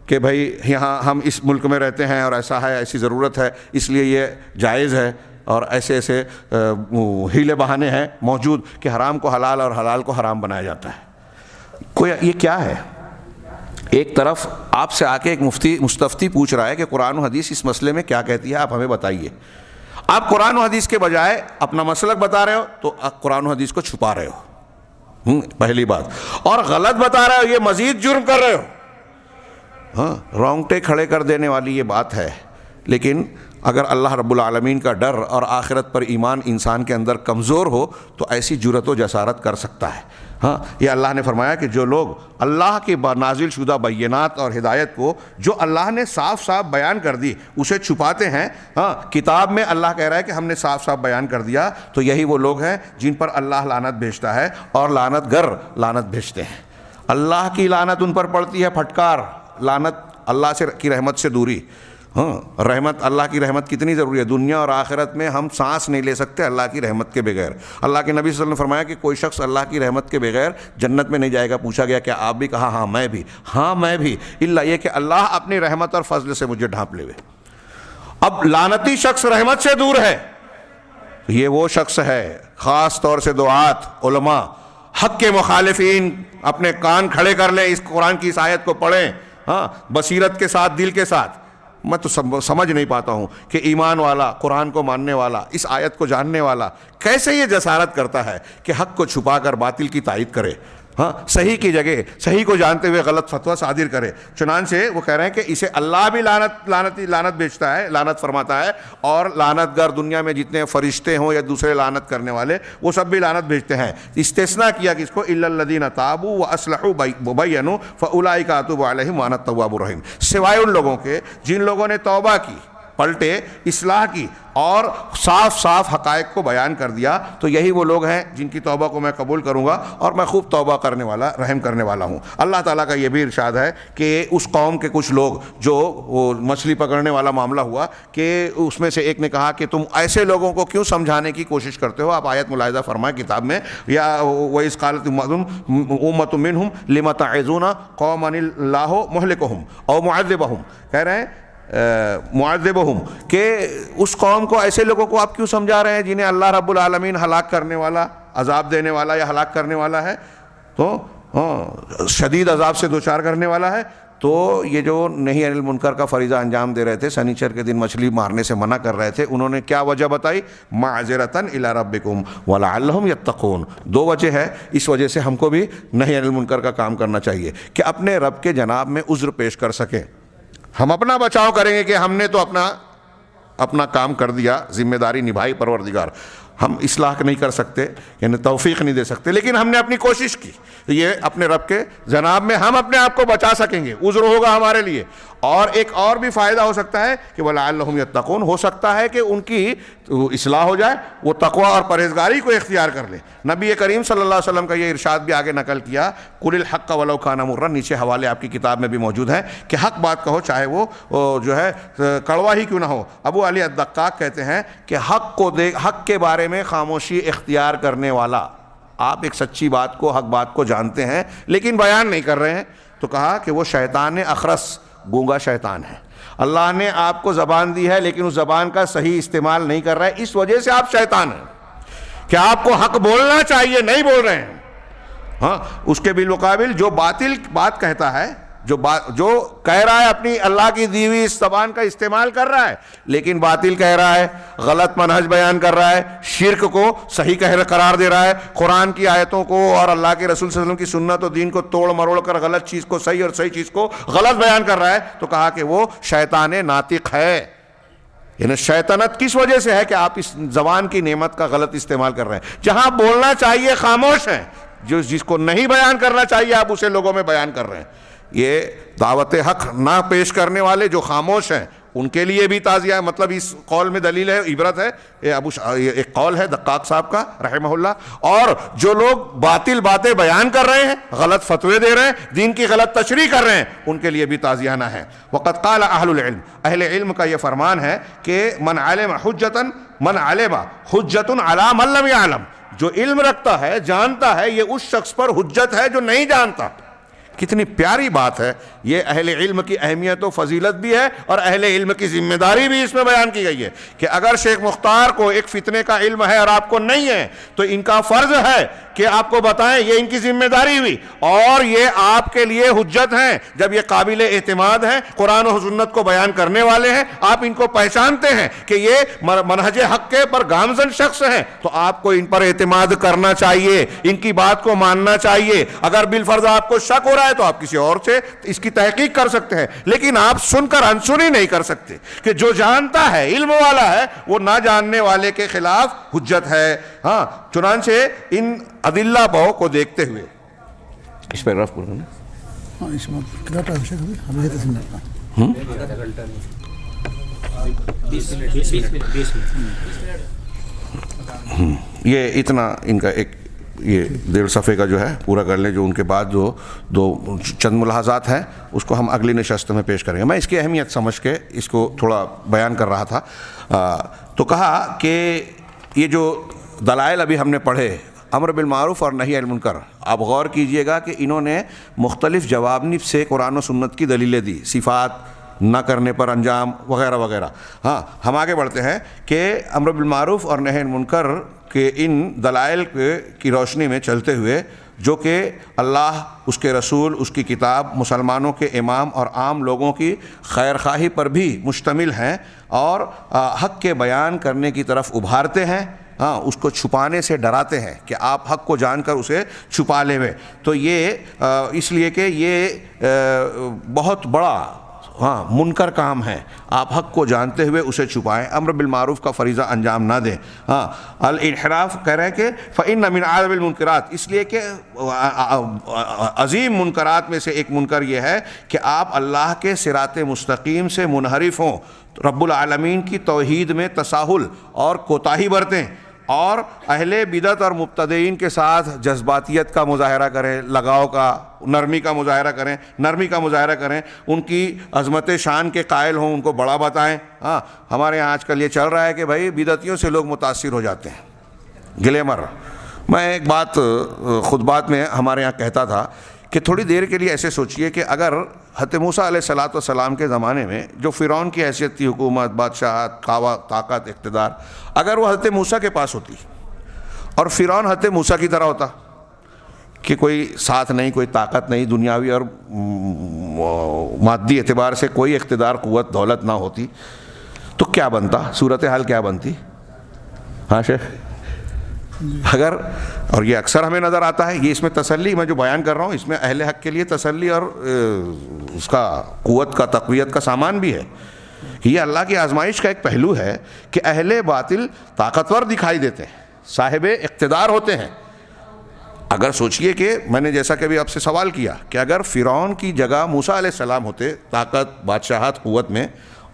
کہ بھائی یہاں ہم اس ملک میں رہتے ہیں اور ایسا ہے، ایسی ضرورت ہے، اس لیے یہ جائز ہے، اور ایسے ایسے ہیلے بہانے ہیں موجود کہ حرام کو حلال اور حلال کو حرام بنایا جاتا ہے۔ کوئی یہ کیا ہے؟ ایک طرف آپ سے آ کے ایک مستفتی پوچھ رہا ہے کہ قرآن و حدیث اس مسئلے میں کیا کہتی ہے، آپ ہمیں بتائیے۔ آپ قرآن و حدیث کے بجائے اپنا مسلک بتا رہے ہو تو قرآن و حدیث کو چھپا رہے ہو، پہلی بات، اور غلط بتا رہے ہو، یہ مزید جرم کر رہے ہو۔ ہاں رونگٹے کھڑے کر دینے والی یہ بات ہے، لیکن اگر اللہ رب العالمین کا ڈر اور آخرت پر ایمان انسان کے اندر کمزور ہو تو ایسی جرأت و جسارت کر سکتا ہے۔ ہاں یہ اللہ نے فرمایا کہ جو لوگ اللہ کی نازل شدہ بینات اور ہدایت کو جو اللہ نے صاف صاف بیان کر دی اسے چھپاتے ہیں، ہاں کتاب میں اللہ کہہ رہا ہے کہ ہم نے صاف صاف بیان کر دیا، تو یہی وہ لوگ ہیں جن پر اللہ لعنت بھیجتا ہے اور لعنت گر لعنت بھیجتے ہیں۔ اللہ کی لعنت ان پر پڑتی ہے، پھٹکار، لعنت اللہ سے کی رحمت سے دوری۔ ہاں رحمت، اللہ کی رحمت کتنی ضروری ہے، دنیا اور آخرت میں ہم سانس نہیں لے سکتے اللہ کی رحمت کے بغیر۔ اللہ کے نبی صلی اللہ علیہ وسلم نے فرمایا کہ کوئی شخص اللہ کی رحمت کے بغیر جنت میں نہیں جائے گا۔ پوچھا گیا کہ آپ بھی؟ کہا ہاں میں بھی، الا یہ کہ اللہ اپنی رحمت اور فضل سے مجھے ڈھانپ لے۔ اب لعنتی شخص رحمت سے دور ہے، یہ وہ شخص ہے، خاص طور سے دعات، علماء، حق کے مخالفین اپنے کان کھڑے کر لیں، اس قرآن کی اس آیت کو پڑھیں، ہاں بصیرت کے ساتھ، دل کے ساتھ۔ میں تو سمجھ نہیں پاتا ہوں کہ ایمان والا، قرآن کو ماننے والا، اس آیت کو جاننے والا کیسے یہ جسارت کرتا ہے کہ حق کو چھپا کر باطل کی تائید کرے۔ ہاں صحیح کی جگہ صحیح کو جانتے ہوئے غلط فتویٰ صادر کرے. چنانچہ وہ کہہ رہے ہیں کہ اسے اللہ بھی لعنت بیچتا ہے، لعنت فرماتا ہے، اور لعنت گر دنیا میں جتنے فرشتے ہوں یا دوسرے لعنت کرنے والے وہ سب بھی لعنت بھیجتے ہیں. استثناء کیا کہ اس کو الا الذین تابوا واصلحوا وبینوا فاولئک اتوب علیہم وانا التواب الرحیم، سوائے ان لوگوں کے جن لوگوں نے توبہ کی، پلٹے، اصلاح کی اور صاف صاف حقائق کو بیان کر دیا، تو یہی وہ لوگ ہیں جن کی توبہ کو میں قبول کروں گا اور میں خوب توبہ کرنے والا، رحم کرنے والا ہوں. اللہ تعالیٰ کا یہ بھی ارشاد ہے کہ اس قوم کے کچھ لوگ جو وہ مچھلی پکڑنے والا معاملہ ہوا کہ اس میں سے ایک نے کہا کہ تم ایسے لوگوں کو کیوں سمجھانے کی کوشش کرتے ہو. آپ آیت ملاحظہ فرمائیں کتاب میں، یا وَإِذْ قَالَتْ أُمَّةٌ مِّنْهُمْ لِمَ تَعِظُونَ قَوْمًا اللَّهُ مُهْلِكُهُمْ أَوْ مُعَذِّبُهُمْ، کہہ رہے ہیں معذبہم کہ اس قوم کو، ایسے لوگوں کو آپ کیوں سمجھا رہے ہیں جنہیں اللہ رب العالمین ہلاک کرنے والا، عذاب دینے والا یا ہلاک کرنے والا ہے، تو شدید عذاب سے دوچار کرنے والا ہے. تو یہ جو نہی عن المنکر کا فریضہ انجام دے رہے تھے، سنیچر کے دن مچھلی مارنے سے منع کر رہے تھے، انہوں نے کیا وجہ بتائی؟ معذرۃ الی ربکم ولعلہم یتقون. دو وجہ ہے، اس وجہ سے ہم کو بھی نہی عن المنکر کا کام کرنا چاہیے کہ اپنے رب کے جناب میں عذر پیش کر سکیں. ہم اپنا بچاؤ کریں گے کہ ہم نے تو اپنا کام کر دیا، ذمہ داری نبھائی، پروردگار ہم اصلاح نہیں کر سکتے، یعنی توفیق نہیں دے سکتے، لیکن ہم نے اپنی کوشش کی. یہ اپنے رب کے جناب میں ہم اپنے آپ کو بچا سکیں گے، عذر ہوگا ہمارے لیے. اور ایک اور بھی فائدہ ہو سکتا ہے کہ وَلَعَلَّهُمْ يَتَّقُونَ، ہو سکتا ہے کہ ان کی اصلاح ہو جائے، وہ تقوی اور پرہیزگاری کو اختیار کر لیں. نبی کریم صلی اللہ علیہ وسلم کا یہ ارشاد بھی آگے نقل کیا، قُلِ الْحَقَّ وَلَوْ كَانَ مُرًّا، نیچے حوالے آپ کی کتاب میں بھی موجود ہیں کہ حق بات کہو چاہے وہ جو ہے کڑوا ہی کیوں نہ ہو. ابو علی الدقاق کہتے ہیں کہ حق کے بارے میں خاموشی اختیار کرنے والا، آپ ایک سچی بات کو، حق بات کو جانتے ہیں لیکن بیان نہیں کر رہے ہیں، تو کہا کہ وہ شیطان اخرس، گونگا شیطان ہے. اللہ نے آپ کو زبان دی ہے لیکن اس زبان کا صحیح استعمال نہیں کر رہا ہے، اس وجہ سے آپ شیطان ہیں. کہ آپ کو حق بولنا چاہیے، نہیں بول رہے ہیں. ہاں اس کے بالمقابل جو باطل بات کہتا ہے، جو کہہ رہا ہے اپنی اللہ کی دی ہوئی اس زبان کا استعمال کر رہا ہے لیکن باطل کہہ رہا ہے، غلط منہج بیان کر رہا ہے، شرک کو صحیح قرار دے رہا ہے، قرآن کی آیتوں کو اور اللہ کے رسول صلی اللہ علیہ وسلم کی سنت و دین کو توڑ مروڑ کر غلط چیز کو صحیح اور صحیح چیز کو غلط بیان کر رہا ہے، تو کہا کہ وہ شیطان ناطق ہے. یعنی شیطنت کس وجہ سے ہے کہ آپ اس زبان کی نعمت کا غلط استعمال کر رہے ہیں. جہاں بولنا چاہیے خاموش ہیں، جس کو نہیں بیان کرنا چاہیے آپ اسے لوگوں میں بیان کر رہے ہیں. یہ دعوت حق نہ پیش کرنے والے جو خاموش ہیں ان کے لیے بھی تعزیہ ہے. مطلب اس قول میں دلیل ہے، عبرت ہے. ایک قول ہے دقاق صاحب کا رحمہ اللہ. اور جو لوگ باطل باتیں بیان کر رہے ہیں، غلط فتوے دے رہے ہیں، دین کی غلط تشریح کر رہے ہیں، ان کے لیے بھی تعزیانہ ہے. وقد قال اہل العلم، اہل علم کا یہ فرمان ہے کہ من علم حجۃ علی من لم یعلم، جو علم رکھتا ہے، جانتا ہے، یہ اس شخص پر حجت ہے جو نہیں جانتا. کتنی پیاری بات ہے. یہ اہل علم کی اہمیت و فضیلت بھی ہے اور اہل علم کی ذمہ داری بھی اس میں بیان کی گئی ہے کہ اگر شیخ مختار کو ایک فتنے کا علم ہے اور آپ کو نہیں ہے تو ان کا فرض ہے کہ آپ کو بتائیں. یہ ان کی ذمہ داری ہوئی اور یہ آپ کے لیے حجت ہیں. جب یہ قابل اعتماد ہیں، قرآن و سنت کو بیان کرنے والے ہیں، آپ ان کو پہچانتے ہیں کہ یہ منہج حق کے پر گامزن شخص ہیں، تو آپ کو ان پر اعتماد کرنا چاہیے، ان کی بات کو ماننا چاہیے. اگر بالفرض آپ کو شک ہو رہا ہے تو آپ کسی اور سے اس کی تحقیق کر سکتے ہیں، لیکن آپ سن کر انسنی نہیں کر سکتے کہ جو جانتا ہے، علم والا ہے، وہ نہ جاننے والے کے خلاف حجت ہے. ہاں چنانچہ ان ادلہ پاؤ کو دیکھتے ہوئے اس پیراگراف کو یہ اتنا ان کا ایک یہ 1.5 صفحے کا جو ہے پورا کر لیں. جو ان کے بعد جو دو چند ملاحظات ہیں اس کو ہم اگلی نشست میں پیش کریں گے. میں اس کی اہمیت سمجھ کے اس کو تھوڑا بیان کر رہا تھا. تو کہا کہ یہ جو دلائل ابھی ہم نے پڑھے امر بالمعروف اور نہی عن المنکر، آپ غور کیجئے گا کہ انہوں نے مختلف جوابنب سے قرآن و سنت کی دلیلیں دی، صفات نہ کرنے پر انجام وغیرہ وغیرہ. ہاں ہم آگے بڑھتے ہیں کہ امر بالمعروف اور نہی عن المنکر کہ ان دلائل کی روشنی میں چلتے ہوئے جو کہ اللہ، اس کے رسول، اس کی کتاب، مسلمانوں کے امام اور عام لوگوں کی خیر خواہی پر بھی مشتمل ہیں اور حق کے بیان کرنے کی طرف ابھارتے ہیں، اس کو چھپانے سے ڈراتے ہیں کہ آپ حق کو جان کر اسے چھپا لے ہوئے. تو یہ اس لیے کہ یہ بہت بڑا منکر کام ہے، آپ حق کو جانتے ہوئے اسے چھپائیں، امر بالمعروف کا فریضہ انجام نہ دیں. الانحراف کہہ رہے ہیں کہ فإن من أعظم المنکرات، اس لیے کہ عظیم منکرات میں سے ایک منکر یہ ہے کہ آپ اللہ کے صراط مستقیم سے منحرف ہوں، رب العالمین کی توحید میں تساہل اور کوتاہی برتیں اور اہل بدعت اور مبتدعین کے ساتھ جذباتیت کا مظاہرہ کریں، لگاؤ کا، نرمی کا مظاہرہ کریں، ان کی عظمت شان کے قائل ہوں، ان کو بڑا بتائیں. ہمارے یہاں آج کل یہ چل رہا ہے کہ بھائی بدعتیوں سے لوگ متاثر ہو جاتے ہیں، گلیمر. میں ایک بات خطبات میں ہمارے یہاں کہتا تھا کہ تھوڑی دیر کے لیے ایسے سوچئے کہ اگر حضرت موسیٰ علیہ السلام کے زمانے میں جو فرعون کی حیثیت تھی، حکومت، بادشاہت، طاقت، اقتدار، اگر وہ حضرت موسیٰ کے پاس ہوتی اور فرعون حضرت موسیٰ کی طرح ہوتا کہ کوئی ساتھ نہیں، کوئی طاقت نہیں، دنیاوی اور مادی اعتبار سے کوئی اقتدار، قوت، دولت نہ ہوتی، تو کیا بنتا؟ صورتحال کیا بنتی؟ ہاں شیخ، اگر، اور یہ اکثر ہمیں نظر آتا ہے، یہ اس میں تسلی میں جو بیان کر رہا ہوں، اس میں اہل حق کے لیے تسلی اور اس کا قوت کا، تقویت کا سامان بھی ہے. یہ اللہ کی آزمائش کا ایک پہلو ہے کہ اہل باطل طاقتور دکھائی دیتے ہیں، صاحب اقتدار ہوتے ہیں. اگر سوچئے کہ میں نے جیسا کہ ابھی آپ سے سوال کیا کہ اگر فرعون کی جگہ موسیٰ علیہ السلام ہوتے، طاقت، بادشاہت، قوت میں،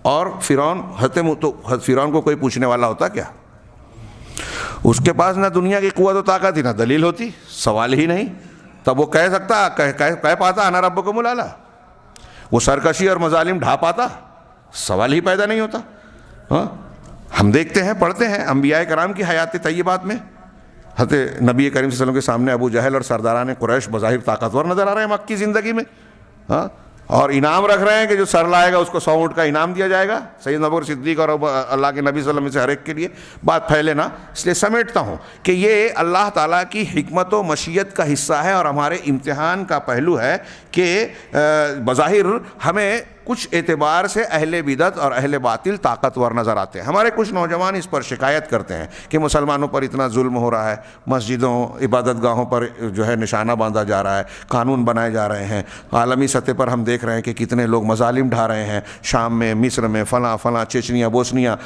اور فرعون کو کوئی پوچھنے والا ہوتا کیا؟ اس کے پاس نہ دنیا کی قوت و طاقت ہی، نہ دلیل ہوتی، سوال ہی نہیں. تب وہ کہہ سکتا، کہہ پاتا انا ربکم الاعلی، وہ سرکشی اور مظالم ڈھا پاتا، سوال ہی پیدا نہیں ہوتا. ہم دیکھتے ہیں، پڑھتے ہیں انبیاء کرام کی حیات طیبات میں، حضرت نبی کریم صلی اللہ علیہ وسلم کے سامنے ابو جہل اور سرداران قریش بظاہر طاقتور نظر آ رہے ہیں مکی زندگی میں، اور انعام رکھ رہے ہیں کہ جو سر لائے گا اس کو 100 اونٹ کا انعام دیا جائے گا. سیدنا ابوبکر صدیق اور اللہ کے نبی صلی اللہ علیہ وسلم سے ہر ایک کے لیے بات پھیلے نا. اس لیے سمیٹتا ہوں کہ یہ اللہ تعالیٰ کی حکمت و مشیت کا حصہ ہے اور ہمارے امتحان کا پہلو ہے کہ بظاہر ہمیں کچھ اعتبار سے اہل بدعت اور اہل باطل طاقتور نظر آتے ہیں. ہمارے کچھ نوجوان اس پر شکایت کرتے ہیں کہ مسلمانوں پر اتنا ظلم ہو رہا ہے، مسجدوں، عبادت گاہوں پر جو ہے نشانہ باندھا جا رہا ہے، قانون بنائے جا رہے ہیں، عالمی سطح پر ہم دیکھ رہے ہیں کہ کتنے لوگ مظالم ڈھا رہے ہیں، شام میں، مصر میں، فلاں چیچنیا، بوسنیا،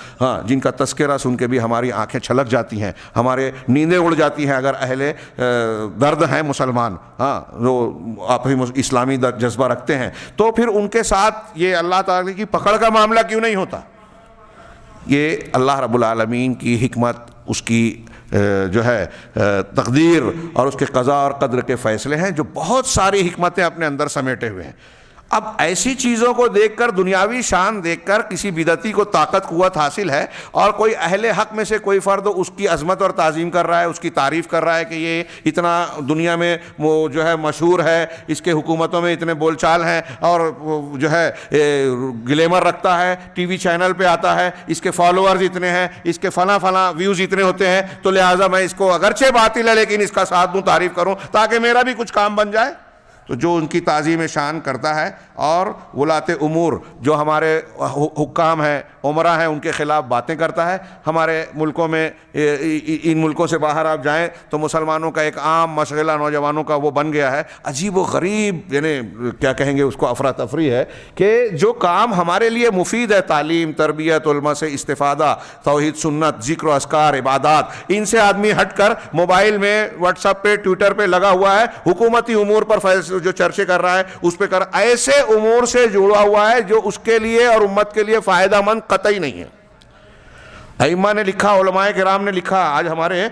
جن کا تذکرہ سن کے بھی ہماری آنکھیں چھلک جاتی ہیں، ہمارے نیندیں اڑ جاتی ہیں. اگر اہل درد ہیں مسلمان، جو آپ اسلامی جذبہ رکھتے ہیں، تو پھر ان کے ساتھ یہ اللہ تعالیٰ کی پکڑ کا معاملہ کیوں نہیں ہوتا؟ یہ اللہ رب العالمین کی حکمت، اس کی جو ہے تقدیر اور اس کے قضاء اور قدر کے فیصلے ہیں جو بہت ساری حکمتیں اپنے اندر سمیٹے ہوئے ہیں. اب ایسی چیزوں کو دیکھ کر، دنیاوی شان دیکھ کر کسی بدعتی کو طاقت قوت حاصل ہے، اور کوئی اہل حق میں سے کوئی فرد اس کی عظمت اور تعظیم کر رہا ہے، اس کی تعریف کر رہا ہے کہ یہ اتنا دنیا میں وہ جو ہے مشہور ہے، اس کے حکومتوں میں اتنے بول چال ہیں، اور جو ہے گلیمر رکھتا ہے، ٹی وی چینل پہ آتا ہے، اس کے فالوورز اتنے ہیں، اس کے فلاں ویوز اتنے ہوتے ہیں، تو لہٰذا میں اس کو اگرچہ باطل ہے لیکن اس کا ساتھ دوں، تعریف کروں تاکہ میرا بھی کچھ کام بن جائے. تو جو ان کی تعظیم شان کرتا ہے، اور ولاۃ امور جو ہمارے حکام ہیں، عمرا ہیں، ان کے خلاف باتیں کرتا ہے. ہمارے ملکوں میں، ان ملکوں سے باہر آپ جائیں تو مسلمانوں کا ایک عام مشغلہ نوجوانوں کا وہ بن گیا ہے، عجیب و غریب، یعنی کیا کہیں گے اس کو، افراتفری ہے کہ جو کام ہمارے لیے مفید ہے، تعلیم، تربیت، علماء سے استفادہ، توحید، سنت، ذکر و اذکار، عبادات، ان سے آدمی ہٹ کر موبائل میں، واٹس ایپ پہ، ٹویٹر پہ لگا ہوا ہے، حکومتی امور پر جو چرچے کر رہا ہے اس پہ کر، ایسے امور سے جڑا ہوا ہے جو اس کے لیے اور امت کے لیے فائدہ مند قطعی نہیں ہے. ائمہ نے لکھا، علماء کرام نے لکھا، آج ہمارے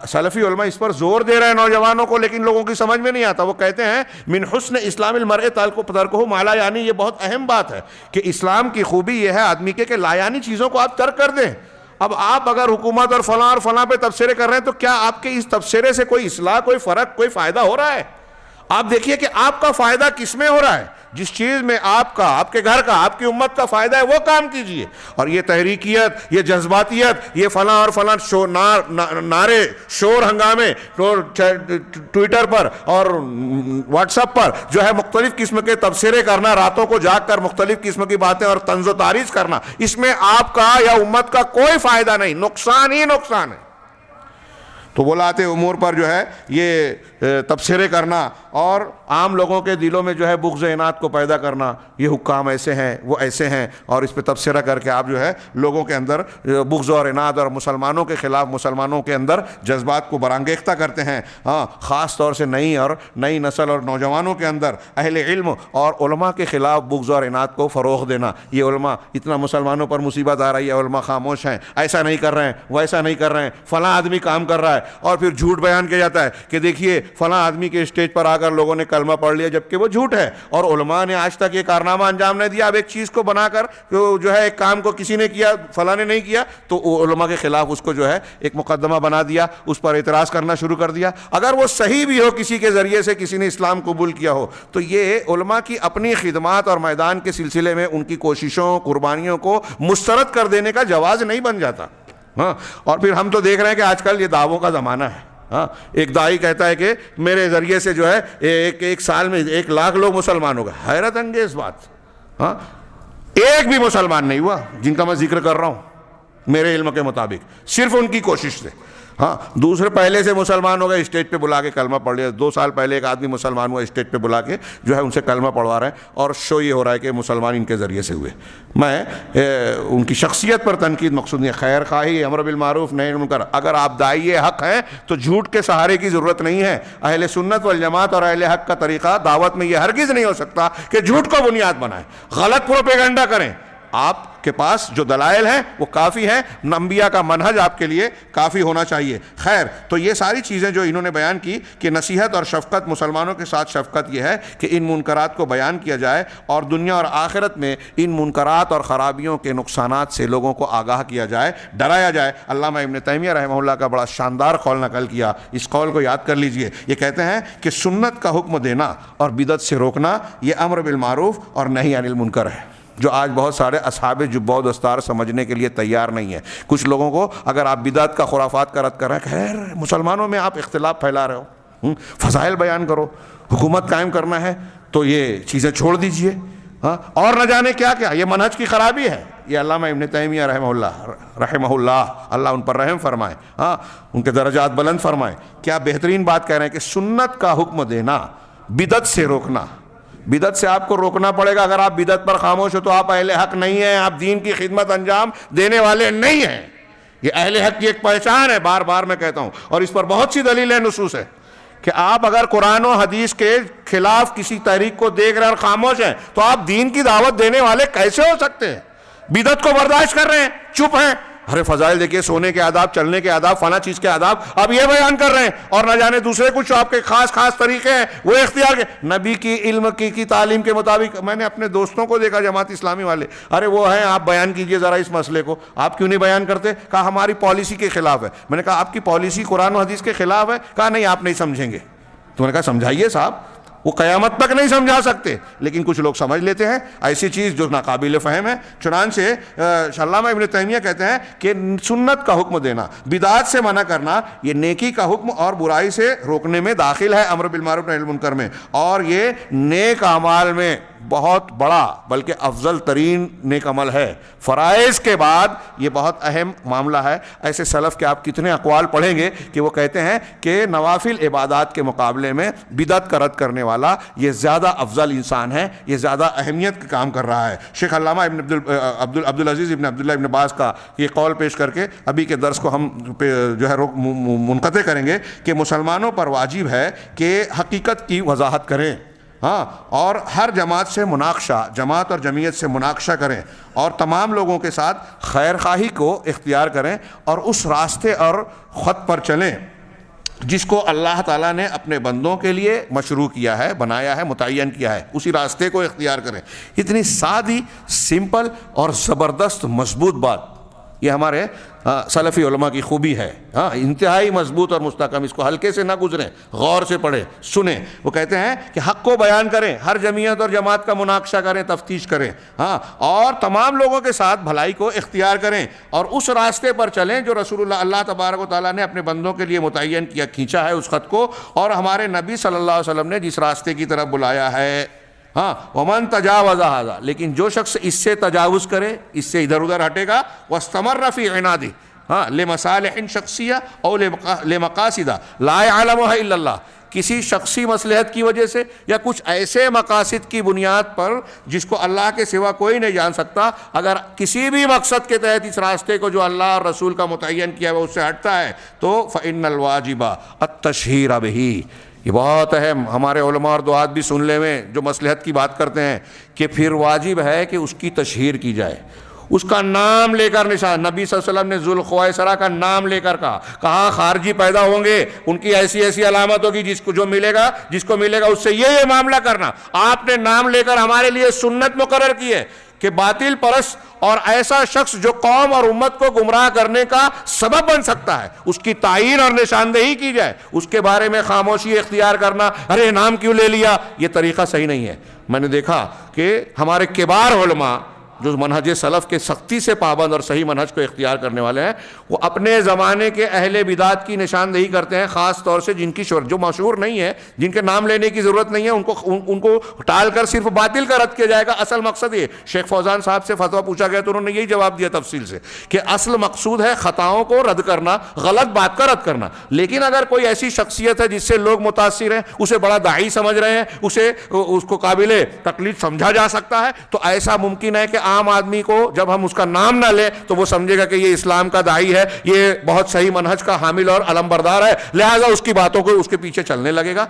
سلفی علماء اس پر زور دے رہے ہیں نوجوانوں کو، لیکن لوگوں کی سمجھ میں نہیں آتا. وہ کہتے ہیں من حسن اسلام المرء ترکہ ما لا یعنی. یہ بہت اہم بات ہے کہ اسلام کی خوبی یہ ہے آدمی کے کہ لایانی چیزوں کو آپ ترک کر دیں. اب آپ اگر حکومت اور فلاں پہ تبصرے کر رہے ہیں تو کیا آپ کے اس تبصرے سے کوئی اصلاح، کوئی فرق، کوئی فائدہ ہو رہا ہے؟ آپ دیکھیے کہ آپ کا فائدہ کس میں ہو رہا ہے. جس چیز میں آپ کا، آپ کے گھر کا، آپ کی امت کا فائدہ ہے وہ کام کیجئے. اور یہ تحریکیت، یہ جذباتیت، یہ فلاں اور فلاں نعرے، شور ہنگامے ٹویٹر پر اور واٹس ایپ پر جو ہے مختلف قسم کے تبصرے کرنا، راتوں کو جاگ کر مختلف قسم کی باتیں اور طنز و تعریض کرنا، اس میں آپ کا یا امت کا کوئی فائدہ نہیں، نقصان ہی نقصان ہے. تو ولاۃ امور پر جو ہے یہ تبصرے کرنا اور عام لوگوں کے دلوں میں جو ہے بغض اناد کو پیدا کرنا، یہ حکام ایسے ہیں، وہ ایسے ہیں، اور اس پہ تبصرہ کر کے آپ جو ہے لوگوں کے اندر بغض اور اناد اور مسلمانوں کے خلاف، مسلمانوں کے اندر جذبات کو برانگیختہ کرتے ہیں. ہاں، خاص طور سے نئی نسل اور نوجوانوں کے اندر اہل علم اور علماء کے خلاف بغض اور اناد کو فروغ دینا. یہ علماء، اتنا مسلمانوں پر مصیبت آ رہی ہے، علماء خاموش ہیں، ایسا نہیں کر رہے ہیں، ویسا نہیں کر رہے ہیں، فلاں آدمی کام کر رہا ہے، اور پھر جھوٹ بیان کیا جاتا ہے کہ دیکھیے فلاں آدمی کے اسٹیج پر آ کر لوگوں نے کلمہ پڑھ لیا، جبکہ وہ جھوٹ ہے اور علماء نے آج تک یہ کارنامہ انجام نہیں دیا. اب ایک چیز کو بنا کر جو ہے ایک کام کو کسی نے کیا، فلاں نے نہیں کیا، تو علماء کے خلاف اس کو جو ہے ایک مقدمہ بنا دیا، اس پر اعتراض کرنا شروع کر دیا. اگر وہ صحیح بھی ہو، کسی کے ذریعے سے کسی نے اسلام قبول کیا ہو، تو یہ علماء کی اپنی خدمات اور میدان کے سلسلے میں ان کی کوششوں، قربانیوں کو مسترد کر دینے کا جواز نہیں بن جاتا. ہاں، اور پھر ہم تو دیکھ رہے ہیں کہ آج کل یہ دعووں کا زمانہ ہے. ہاں، ایک داعی کہتا ہے کہ میرے ذریعے سے جو ہے ایک سال میں 1,00,000 لوگ مسلمان ہو گئے. حیرت انگیز بات. ہاں، ایک بھی مسلمان نہیں ہوا جن کا میں ذکر کر رہا ہوں میرے علم کے مطابق، صرف ان کی کوشش سے. ہاں، دوسرے پہلے سے مسلمان ہو گئے، اسٹیج پہ بلا کے کلمہ پڑھ لیا. 2 سال پہلے ایک آدمی مسلمان ہوا، اسٹیج پہ بلا کے جو ہے ان سے کلمہ پڑھوا رہے ہیں، اور شو یہ ہو رہا ہے کہ مسلمان ان کے ذریعے سے ہوئے. میں ان کی شخصیت پر تنقید مقصود نہیں، خیر خواہی، امر بالمعروف نہی عن المنکر. اگر آپ داعی حق ہیں تو جھوٹ کے سہارے کی ضرورت نہیں ہے. اہل سنت والجماعت اور اہل حق کا طریقہ دعوت میں یہ ہرگز نہیں ہو سکتا کہ جھوٹ کو بنیاد بنائیں، غلط پروپیگنڈا کریں. آپ کے پاس جو دلائل ہیں وہ کافی ہیں، انبیاء کا منہج آپ کے لیے کافی ہونا چاہیے. خیر، تو یہ ساری چیزیں جو انہوں نے بیان کی کہ نصیحت اور شفقت، مسلمانوں کے ساتھ شفقت یہ ہے کہ ان منکرات کو بیان کیا جائے اور دنیا اور آخرت میں ان منکرات اور خرابیوں کے نقصانات سے لوگوں کو آگاہ کیا جائے، ڈرایا جائے. علامہ ابن تیمیہ رحمہ اللہ کا بڑا شاندار قول نقل کیا، اس قول کو یاد کر لیجئے. یہ کہتے ہیں کہ سنت کا حکم دینا اور بدعت سے روکنا یہ امر بالمعروف اور نہی عن المنکر ہے، جو آج بہت سارے اصحاب جبہ و دستار سمجھنے کے لیے تیار نہیں ہے. کچھ لوگوں کو اگر آپ بدعت کا، خرافات کا رد کر رہے ہیں، خیر مسلمانوں میں آپ اختلاف پھیلا رہے ہو، فضائل بیان کرو، حکومت قائم کرنا ہے تو یہ چیزیں چھوڑ دیجئے. ہاں، اور نہ جانے کیا کیا، یہ منہج کی خرابی ہے. یہ علامہ ابن تیمیہ رحمہ اللہ اللہ ان پر رحم فرمائے، ہاں، ان کے درجات بلند فرمائے. کیا بہترین بات کہہ رہے ہیں کہ سنت کا حکم دینا، بدعت سے روکنا. بدعت سے آپ کو روکنا پڑے گا. اگر آپ بدعت پر خاموش ہو تو آپ اہل حق نہیں ہیں، آپ دین کی خدمت انجام دینے والے نہیں ہیں. یہ اہل حق کی ایک پہچان ہے، بار بار میں کہتا ہوں، اور اس پر بہت سی دلیلیں، نصوص ہے کہ آپ اگر قرآن و حدیث کے خلاف کسی تحریک کو دیکھ رہے ہیں اور خاموش ہیں تو آپ دین کی دعوت دینے والے کیسے ہو سکتے ہیں؟ بدعت کو برداشت کر رہے ہیں، چپ ہیں. ارے فضائل دیکھیے، سونے کے آداب، چلنے کے آداب، فلاں چیز کے آداب آپ یہ بیان کر رہے ہیں، اور نہ جانے دوسرے کچھ آپ کے خاص طریقے ہیں وہ اختیار کے نبی کی علم کی تعلیم کے مطابق. میں نے اپنے دوستوں کو دیکھا جماعت اسلامی والے، ارے وہ ہیں، آپ بیان کیجئے ذرا اس مسئلے کو. آپ کیوں نہیں بیان کرتے؟ کہا ہماری پالیسی کے خلاف ہے. میں نے کہا آپ کی پالیسی قرآن و حدیث کے خلاف ہے؟ کہا نہیں، آپ نہیں سمجھیں گے. تو میں نے کہا سمجھائیے صاحب. وہ قیامت تک نہیں سمجھا سکتے، لیکن کچھ لوگ سمجھ لیتے ہیں ایسی چیز جو ناقابل فہم ہے. چنانچہ علامہ ابن تیمیہ کہتے ہیں کہ سنت کا حکم دینا، بدعات سے منع کرنا، یہ نیکی کا حکم اور برائی سے روکنے میں داخل ہے، امر بالمعروف نہی عن المنکر میں. اور یہ نیک اعمال میں بہت بڑا بلکہ افضل ترین نیک عمل ہے. فرائض کے بعد یہ بہت اہم معاملہ ہے. ایسے سلف کے آپ کتنے اقوال پڑھیں گے کہ وہ کہتے ہیں کہ نوافل عبادات کے مقابلے میں بدعت کا رد کرنے والا یہ زیادہ افضل انسان ہے، یہ زیادہ اہمیت کا کام کر رہا ہے. شیخ علامہ عبدالعزیز ابن عبداللہ ابن باز کا یہ قول پیش کر کے ابھی کے درس کو ہم جو ہے منقطع کریں گے کہ مسلمانوں پر واجب ہے کہ حقیقت کی وضاحت کریں، ہاں، اور ہر جماعت سے مناقشہ، جماعت اور جمعیت سے مناقشہ کریں، اور تمام لوگوں کے ساتھ خیر خواہی کو اختیار کریں، اور اس راستے اور خط پر چلیں جس کو اللہ تعالیٰ نے اپنے بندوں کے لیے مشروع کیا ہے، بنایا ہے، متعین کیا ہے. اسی راستے کو اختیار کریں. اتنی سادی، سمپل اور زبردست مضبوط بات. یہ ہمارے سلفی علماء کی خوبی ہے، ہاں، انتہائی مضبوط اور مستحکم، اس کو ہلکے سے نہ گزریں، غور سے پڑھیں، سنیں۔ وہ کہتے ہیں کہ حق کو بیان کریں، ہر جمعیت اور جماعت کا مناقشہ کریں، تفتیش کریں، ہاں، اور تمام لوگوں کے ساتھ بھلائی کو اختیار کریں اور اس راستے پر چلیں جو رسول اللہ تبارک و تعالیٰ نے اپنے بندوں کے لیے متعین کیا، کھینچا ہے اس خط کو، اور ہمارے نبی صلی اللہ علیہ وسلم نے جس راستے کی طرف بلایا ہے، ہاں، ومن تجاوز ھذا، لیکن جو شخص اس سے تجاوز کرے، اس سے ادھر ادھر ہٹے گا، واستمر فی عنادہ، ہاں، لمصالح شخصیہ او لمقاصد لا يعلمها الا اللہ، کسی شخصی مصلحت کی وجہ سے یا کچھ ایسے مقاصد کی بنیاد پر جس کو اللہ کے سوا کوئی نہیں جان سکتا، اگر کسی بھی مقصد کے تحت اس راستے کو جو اللہ اور رسول کا متعین کیا ہے اس سے ہٹتا ہے تو فإن الواجب التشہیر بہ، یہ بہت اہم، ہمارے علماء اور دعات بھی سن لے میں جو مصلحت کی بات کرتے ہیں کہ پھر واجب ہے کہ اس کی تشہیر کی جائے، اس کا نام لے کر نشان، نبی صلی اللہ علیہ وسلم نے ذوالخویسرہ کا نام لے کر کہا خارجی پیدا ہوں گے، ان کی ایسی ایسی علامت ہوگی، جس کو ملے گا اس سے یہ معاملہ کرنا، آپ نے نام لے کر ہمارے لیے سنت مقرر کی ہے کہ باطل پرست اور ایسا شخص جو قوم اور امت کو گمراہ کرنے کا سبب بن سکتا ہے اس کی تعیین اور نشاندہی کی جائے، اس کے بارے میں خاموشی اختیار کرنا، ارے نام کیوں لے لیا، یہ طریقہ صحیح نہیں ہے۔ میں نے دیکھا کہ ہمارے کبار علماء جو منہج سلف کے سختی سے پابند اور صحیح منہج کو اختیار کرنے والے ہیں، وہ اپنے زمانے کے اہل بدعت کی نشاندہی کرتے ہیں، خاص طور سے جن کی جو مشہور نہیں ہے، جن کے نام لینے کی ضرورت نہیں ہے، ان کو ٹال کر صرف باطل کا رد کیا جائے گا۔ اصل مقصد یہ، شیخ فوزان صاحب سے فتویٰ پوچھا گیا تو انہوں نے یہی جواب دیا تفصیل سے کہ اصل مقصود ہے خطاؤں کو رد کرنا، غلط بات کا رد کرنا، لیکن اگر کوئی ایسی شخصیت ہے جس سے لوگ متاثر ہیں، اسے بڑا داعی سمجھ رہے ہیں، اس کو قابل تقلید سمجھا جا سکتا ہے، تو ایسا ممکن ہے کہ عام آدمی کو جب ہم اس کا نام نہ لیں تو وہ سمجھے گا کہ یہ اسلام کا داعی ہے، یہ بہت صحیح منہج کا حامل اور علمبردار ہے، لہذا اس کی باتوں کو اس کے پیچھے چلنے لگے گا۔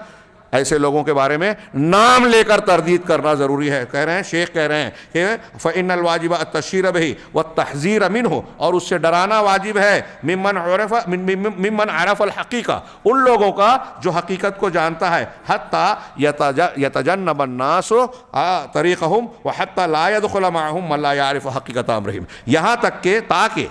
ایسے لوگوں کے بارے میں نام لے کر تردید کرنا ضروری ہے۔ کہہ رہے ہیں، شیخ کہہ رہے ہیں کہ فإن الواجب التشہیر بہ والتحذیر منہ، اور اس سے ڈرانا واجب ہے، ممن عرف الحقیقہ، ان لوگوں کا جو حقیقت کو جانتا ہے، حتی یتجنب الناس طریقہم وحتی لا يدخل معہم من لا یعرف حقیقت امرہم، یہاں تک کہ تاکہ،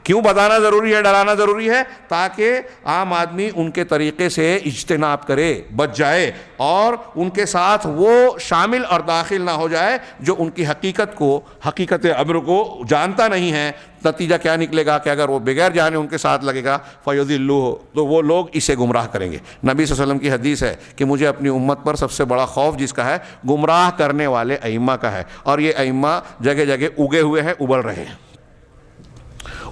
کیوں بتانا ضروری ہے، ڈرانا ضروری ہے؟ تاکہ عام آدمی ان کے طریقے سے اجتناب کرے، بچ جائے، اور ان کے ساتھ وہ شامل اور داخل نہ ہو جائے جو ان کی حقیقت امر کو جانتا نہیں ہے۔ نتیجہ کیا نکلے گا کہ اگر وہ بغیر جانے ان کے ساتھ لگے گا فَيُضِلُّهُ، تو وہ لوگ اسے گمراہ کریں گے۔ نبی صلی اللہ علیہ وسلم کی حدیث ہے کہ مجھے اپنی امت پر سب سے بڑا خوف جس کا ہے، گمراہ کرنے والے ائمہ کا ہے، اور یہ ائمہ جگہ جگہ اگے ہوئے ہیں، ابل رہے ہیں،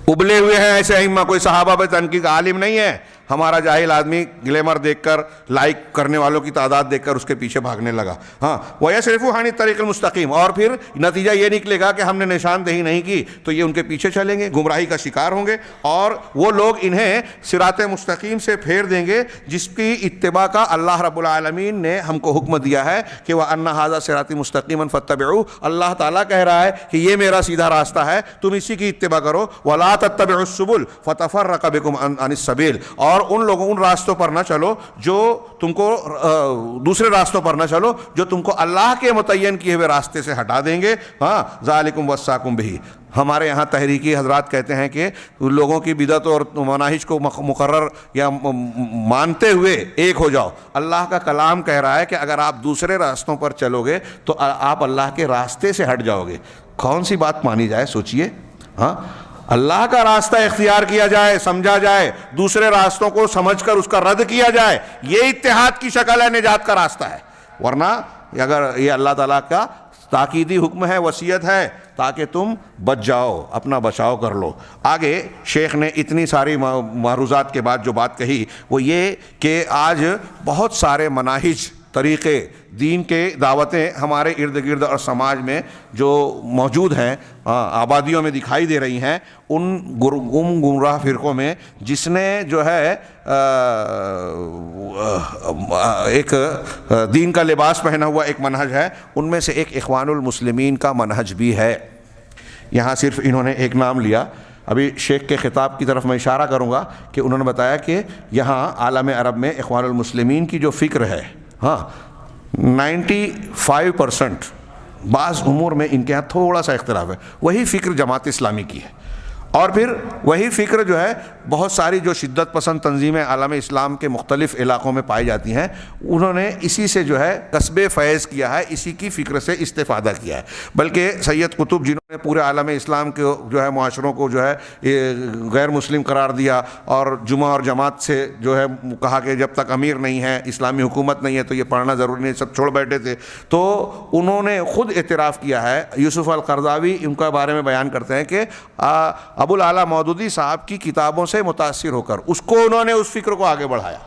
ابلے ہوئے ہیں ایسے ائمہ، کوئی صحابہ پہ تنقید، عالم نہیں ہے۔ ہمارا جاہل آدمی گلیمر دیکھ کر، لائک کرنے والوں کی تعداد دیکھ کر اس کے پیچھے بھاگنے لگا، ہاں، وَيَصْرِفُ عَنِ الطَّرِيقِ الْمُسْتَقِيمِ، اور پھر نتیجہ یہ نکلے گا کہ ہم نے نشاندہی نہیں کی تو یہ ان کے پیچھے چلیں گے، گمراہی کا شکار ہوں گے، اور وہ لوگ انہیں صراط مستقیم سے پھیر دیں گے جس کی اتباع کا اللہ رب العالمین نے ہم کو حکم دیا ہے کہ وَأَنَّ هَذَا صِرَاطِي مُسْتَقِيمًا فَاتَّبِعُوهُ، اللہ تعالیٰ کہہ رہا ہے کہ یہ میرا سیدھا راستہ ہے، تم اسی کی اتباع کرو، وَلَا تَتَّبِعُوا السُّبُلَ فَتَفَرَّقَ بِكُمْ عَنِ السَّبِيلِ، اور ان راستوں پر نہ چلو جو تم کو، دوسرے راستوں پر نہ چلو جو تم کو اللہ کے متعین کیے ہوئے راستے سے ہٹا دیں گے، ہاں، ذالکم وصاکم بہ۔ ہمارے یہاں تحریکی حضرات کہتے ہیں کہ لوگوں کی بدعت اور مناہج کو مقرر یا مانتے ہوئے ایک ہو جاؤ۔ اللہ کا کلام کہہ رہا ہے کہ اگر آپ دوسرے راستوں پر چلو گے تو آپ اللہ کے راستے سے ہٹ جاؤ گے۔ کون سی بات مانی جائے، سوچئے، ہاں، اللہ کا راستہ اختیار کیا جائے، سمجھا جائے، دوسرے راستوں کو سمجھ کر اس کا رد کیا جائے، یہ اتحاد کی شکل ہے، نجات کا راستہ ہے۔ ورنہ اگر یہ اللہ تعالیٰ کا تاکیدی حکم ہے، وصیت ہے تاکہ تم بچ جاؤ، اپنا بچاؤ کر لو۔ آگے شیخ نے اتنی ساری معروضات کے بعد جو بات کہی وہ یہ کہ آج بہت سارے مناہج، طریقے، دین کے دعوتیں ہمارے ارد گرد اور سماج میں جو موجود ہیں، آبادیوں میں دکھائی دے رہی ہیں، ان گمراہ فرقوں میں جس نے جو ہے ایک دین کا لباس پہنا ہوا ایک منہج ہے، ان میں سے ایک اخوان المسلمین کا منہج بھی ہے۔ یہاں صرف انہوں نے ایک نام لیا، ابھی شیخ کے خطاب کی طرف میں اشارہ کروں گا کہ انہوں نے بتایا کہ یہاں عالم عرب میں اخوان المسلمین کی جو فکر ہے، ہاں، 95%، بعض امور میں ان کے ہاں تھوڑا سا اختلاف ہے، وہی فکر جماعت اسلامی کی ہے، اور پھر وہی فکر جو ہے بہت ساری جو شدت پسند تنظیمیں عالم اسلام کے مختلف علاقوں میں پائی جاتی ہیں، انہوں نے اسی سے جو ہے کسب فیض کیا ہے، اسی کی فکر سے استفادہ کیا ہے۔ بلکہ سید قطب جنہوں نے پورے عالم اسلام کے جو ہے معاشروں کو جو ہے غیر مسلم قرار دیا اور جمعہ اور جماعت سے جو ہے کہا کہ جب تک امیر نہیں ہے، اسلامی حکومت نہیں ہے تو یہ پڑھنا ضروری نہیں، سب چھوڑ بیٹھے تھے، تو انہوں نے خود اعتراف کیا ہے۔ یوسف القرضاوی ان کا بارے میں بیان کرتے ہیں کہ ابو الاعلیٰ مودودی صاحب کی کتابوں سے متاثر ہو کر اس کو انہوں نے اس فکر کو آگے بڑھایا۔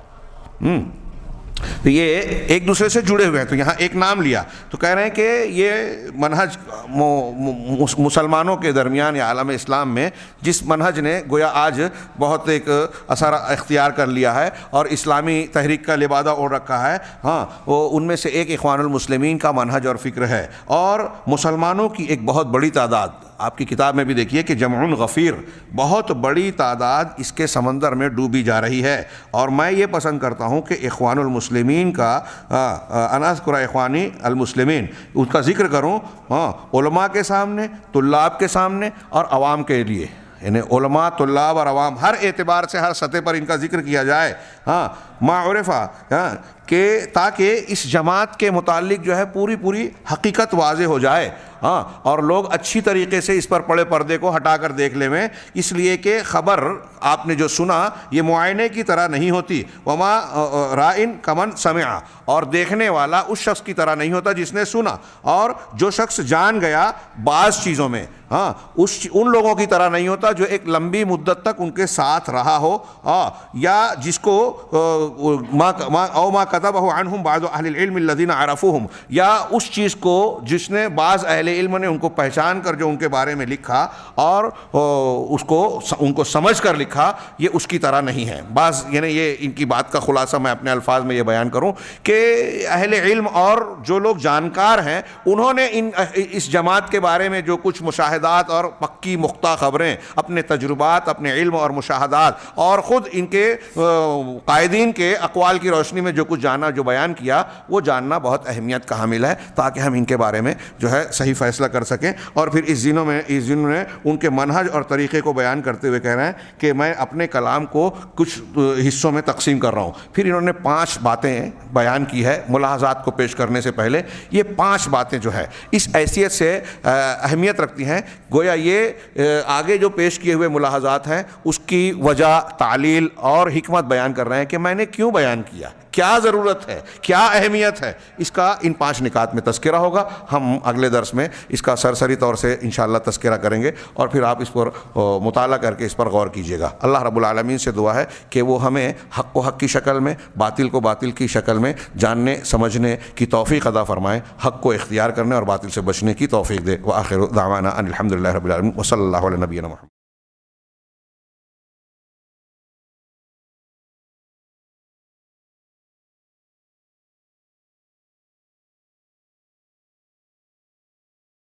تو یہ ایک دوسرے سے جڑے ہوئے ہیں۔ تو یہاں ایک نام لیا تو کہہ رہے ہیں کہ یہ منہج مسلمانوں کے درمیان یا عالم اسلام میں جس منہج نے گویا آج بہت ایک اثر اختیار کر لیا ہے اور اسلامی تحریک کا لبادہ اوڑھ رکھا ہے، ہاں وہ ان میں سے ایک اخوان المسلمین کا منہج اور فکر ہے، اور مسلمانوں کی ایک بہت بڑی تعداد، آپ کی کتاب میں بھی دیکھیے کہ جمع غفیر، بہت بڑی تعداد اس کے سمندر میں ڈوبی جا رہی ہے۔ اور میں یہ پسند کرتا ہوں کہ اخوان المسلمین کا انا اذکر اخوانی المسلمین اس کا ذکر کروں علماء کے سامنے، طلاب کے سامنے اور عوام کے لیے، یعنی علماء، طلاب اور عوام ہر اعتبار سے ہر سطح پر ان کا ذکر کیا جائے، ما عرفہ، کہ تاکہ اس جماعت کے متعلق جو ہے پوری حقیقت واضح ہو جائے، اور لوگ اچھی طریقے سے اس پر پڑے پردے کو ہٹا کر دیکھ لیں، اس لیے کہ خبر آپ نے جو سنا یہ معائنے کی طرح نہیں ہوتی، وما رائن کمن سمع، اور دیکھنے والا اس شخص کی طرح نہیں ہوتا جس نے سنا، اور جو شخص جان گیا بعض چیزوں میں ان لوگوں کی طرح نہیں ہوتا جو ایک لمبی مدت تک ان کے ساتھ رہا ہو، یا جس کو ما كتبه عنهم بعض اہل العلم الذين عرفوهم، یا اس چیز کو جس نے بعض اہل علم نے ان کو پہچان کر جو ان کے بارے میں لکھا اور اس کو ان کو سمجھ کر لکھا، یہ اس کی طرح نہیں ہے۔ بعض یعنی یہ ان کی بات کا خلاصہ میں اپنے الفاظ میں یہ بیان کروں کہ اہل علم اور جو لوگ جانکار ہیں انہوں نے اس جماعت کے بارے میں جو کچھ مشاہدات اور پکی مختہ خبریں، اپنے تجربات، اپنے علم اور مشاہدات اور خود ان کے قائدین کے اقوال کی روشنی میں جو کچھ جانا، جو بیان کیا، وہ جاننا بہت اہمیت کا حامل ہے، تاکہ ہم ان کے بارے میں جو ہے صحیح فیصلہ کر سکیں۔ اور پھر اس دنوں میں ان کے منہج اور طریقے کو بیان کرتے ہوئے کہہ رہے ہیں کہ میں اپنے کلام کو کچھ حصوں میں تقسیم کر رہا ہوں۔ پھر انہوں نے 5 باتیں بیان کی ہے ملاحظات کو پیش کرنے سے پہلے۔ یہ 5 باتیں جو ہے اس حیثیت سے اہمیت رکھتی ہیں، گویا یہ آگے جو پیش کیے ہوئے ملاحظات ہیں اس کی وجہ، تعلیل اور حکمت بیان کر رہے ہیں کہ میں نے کیوں بیان کیا، کیا ضرورت ہے، کیا اہمیت ہے، اس کا ان 5 نکات میں تذکرہ ہوگا۔ ہم اگلے درس میں اس کا سرسری طور سے انشاءاللہ تذکرہ کریں گے، اور پھر آپ اس پر مطالعہ کر کے اس پر غور کیجیے گا۔ اللہ رب العالمین سے دعا ہے کہ وہ ہمیں حق کو حق کی شکل میں، باطل کو باطل کی شکل میں جاننے سمجھنے کی توفیق عطا فرمائے، حق کو اختیار کرنے اور باطل سے بچنے کی توفیق دے۔ وآخر دعوانا ان الحمدللہ رب العالمین وصلی اللہ علی نبینا محمد۔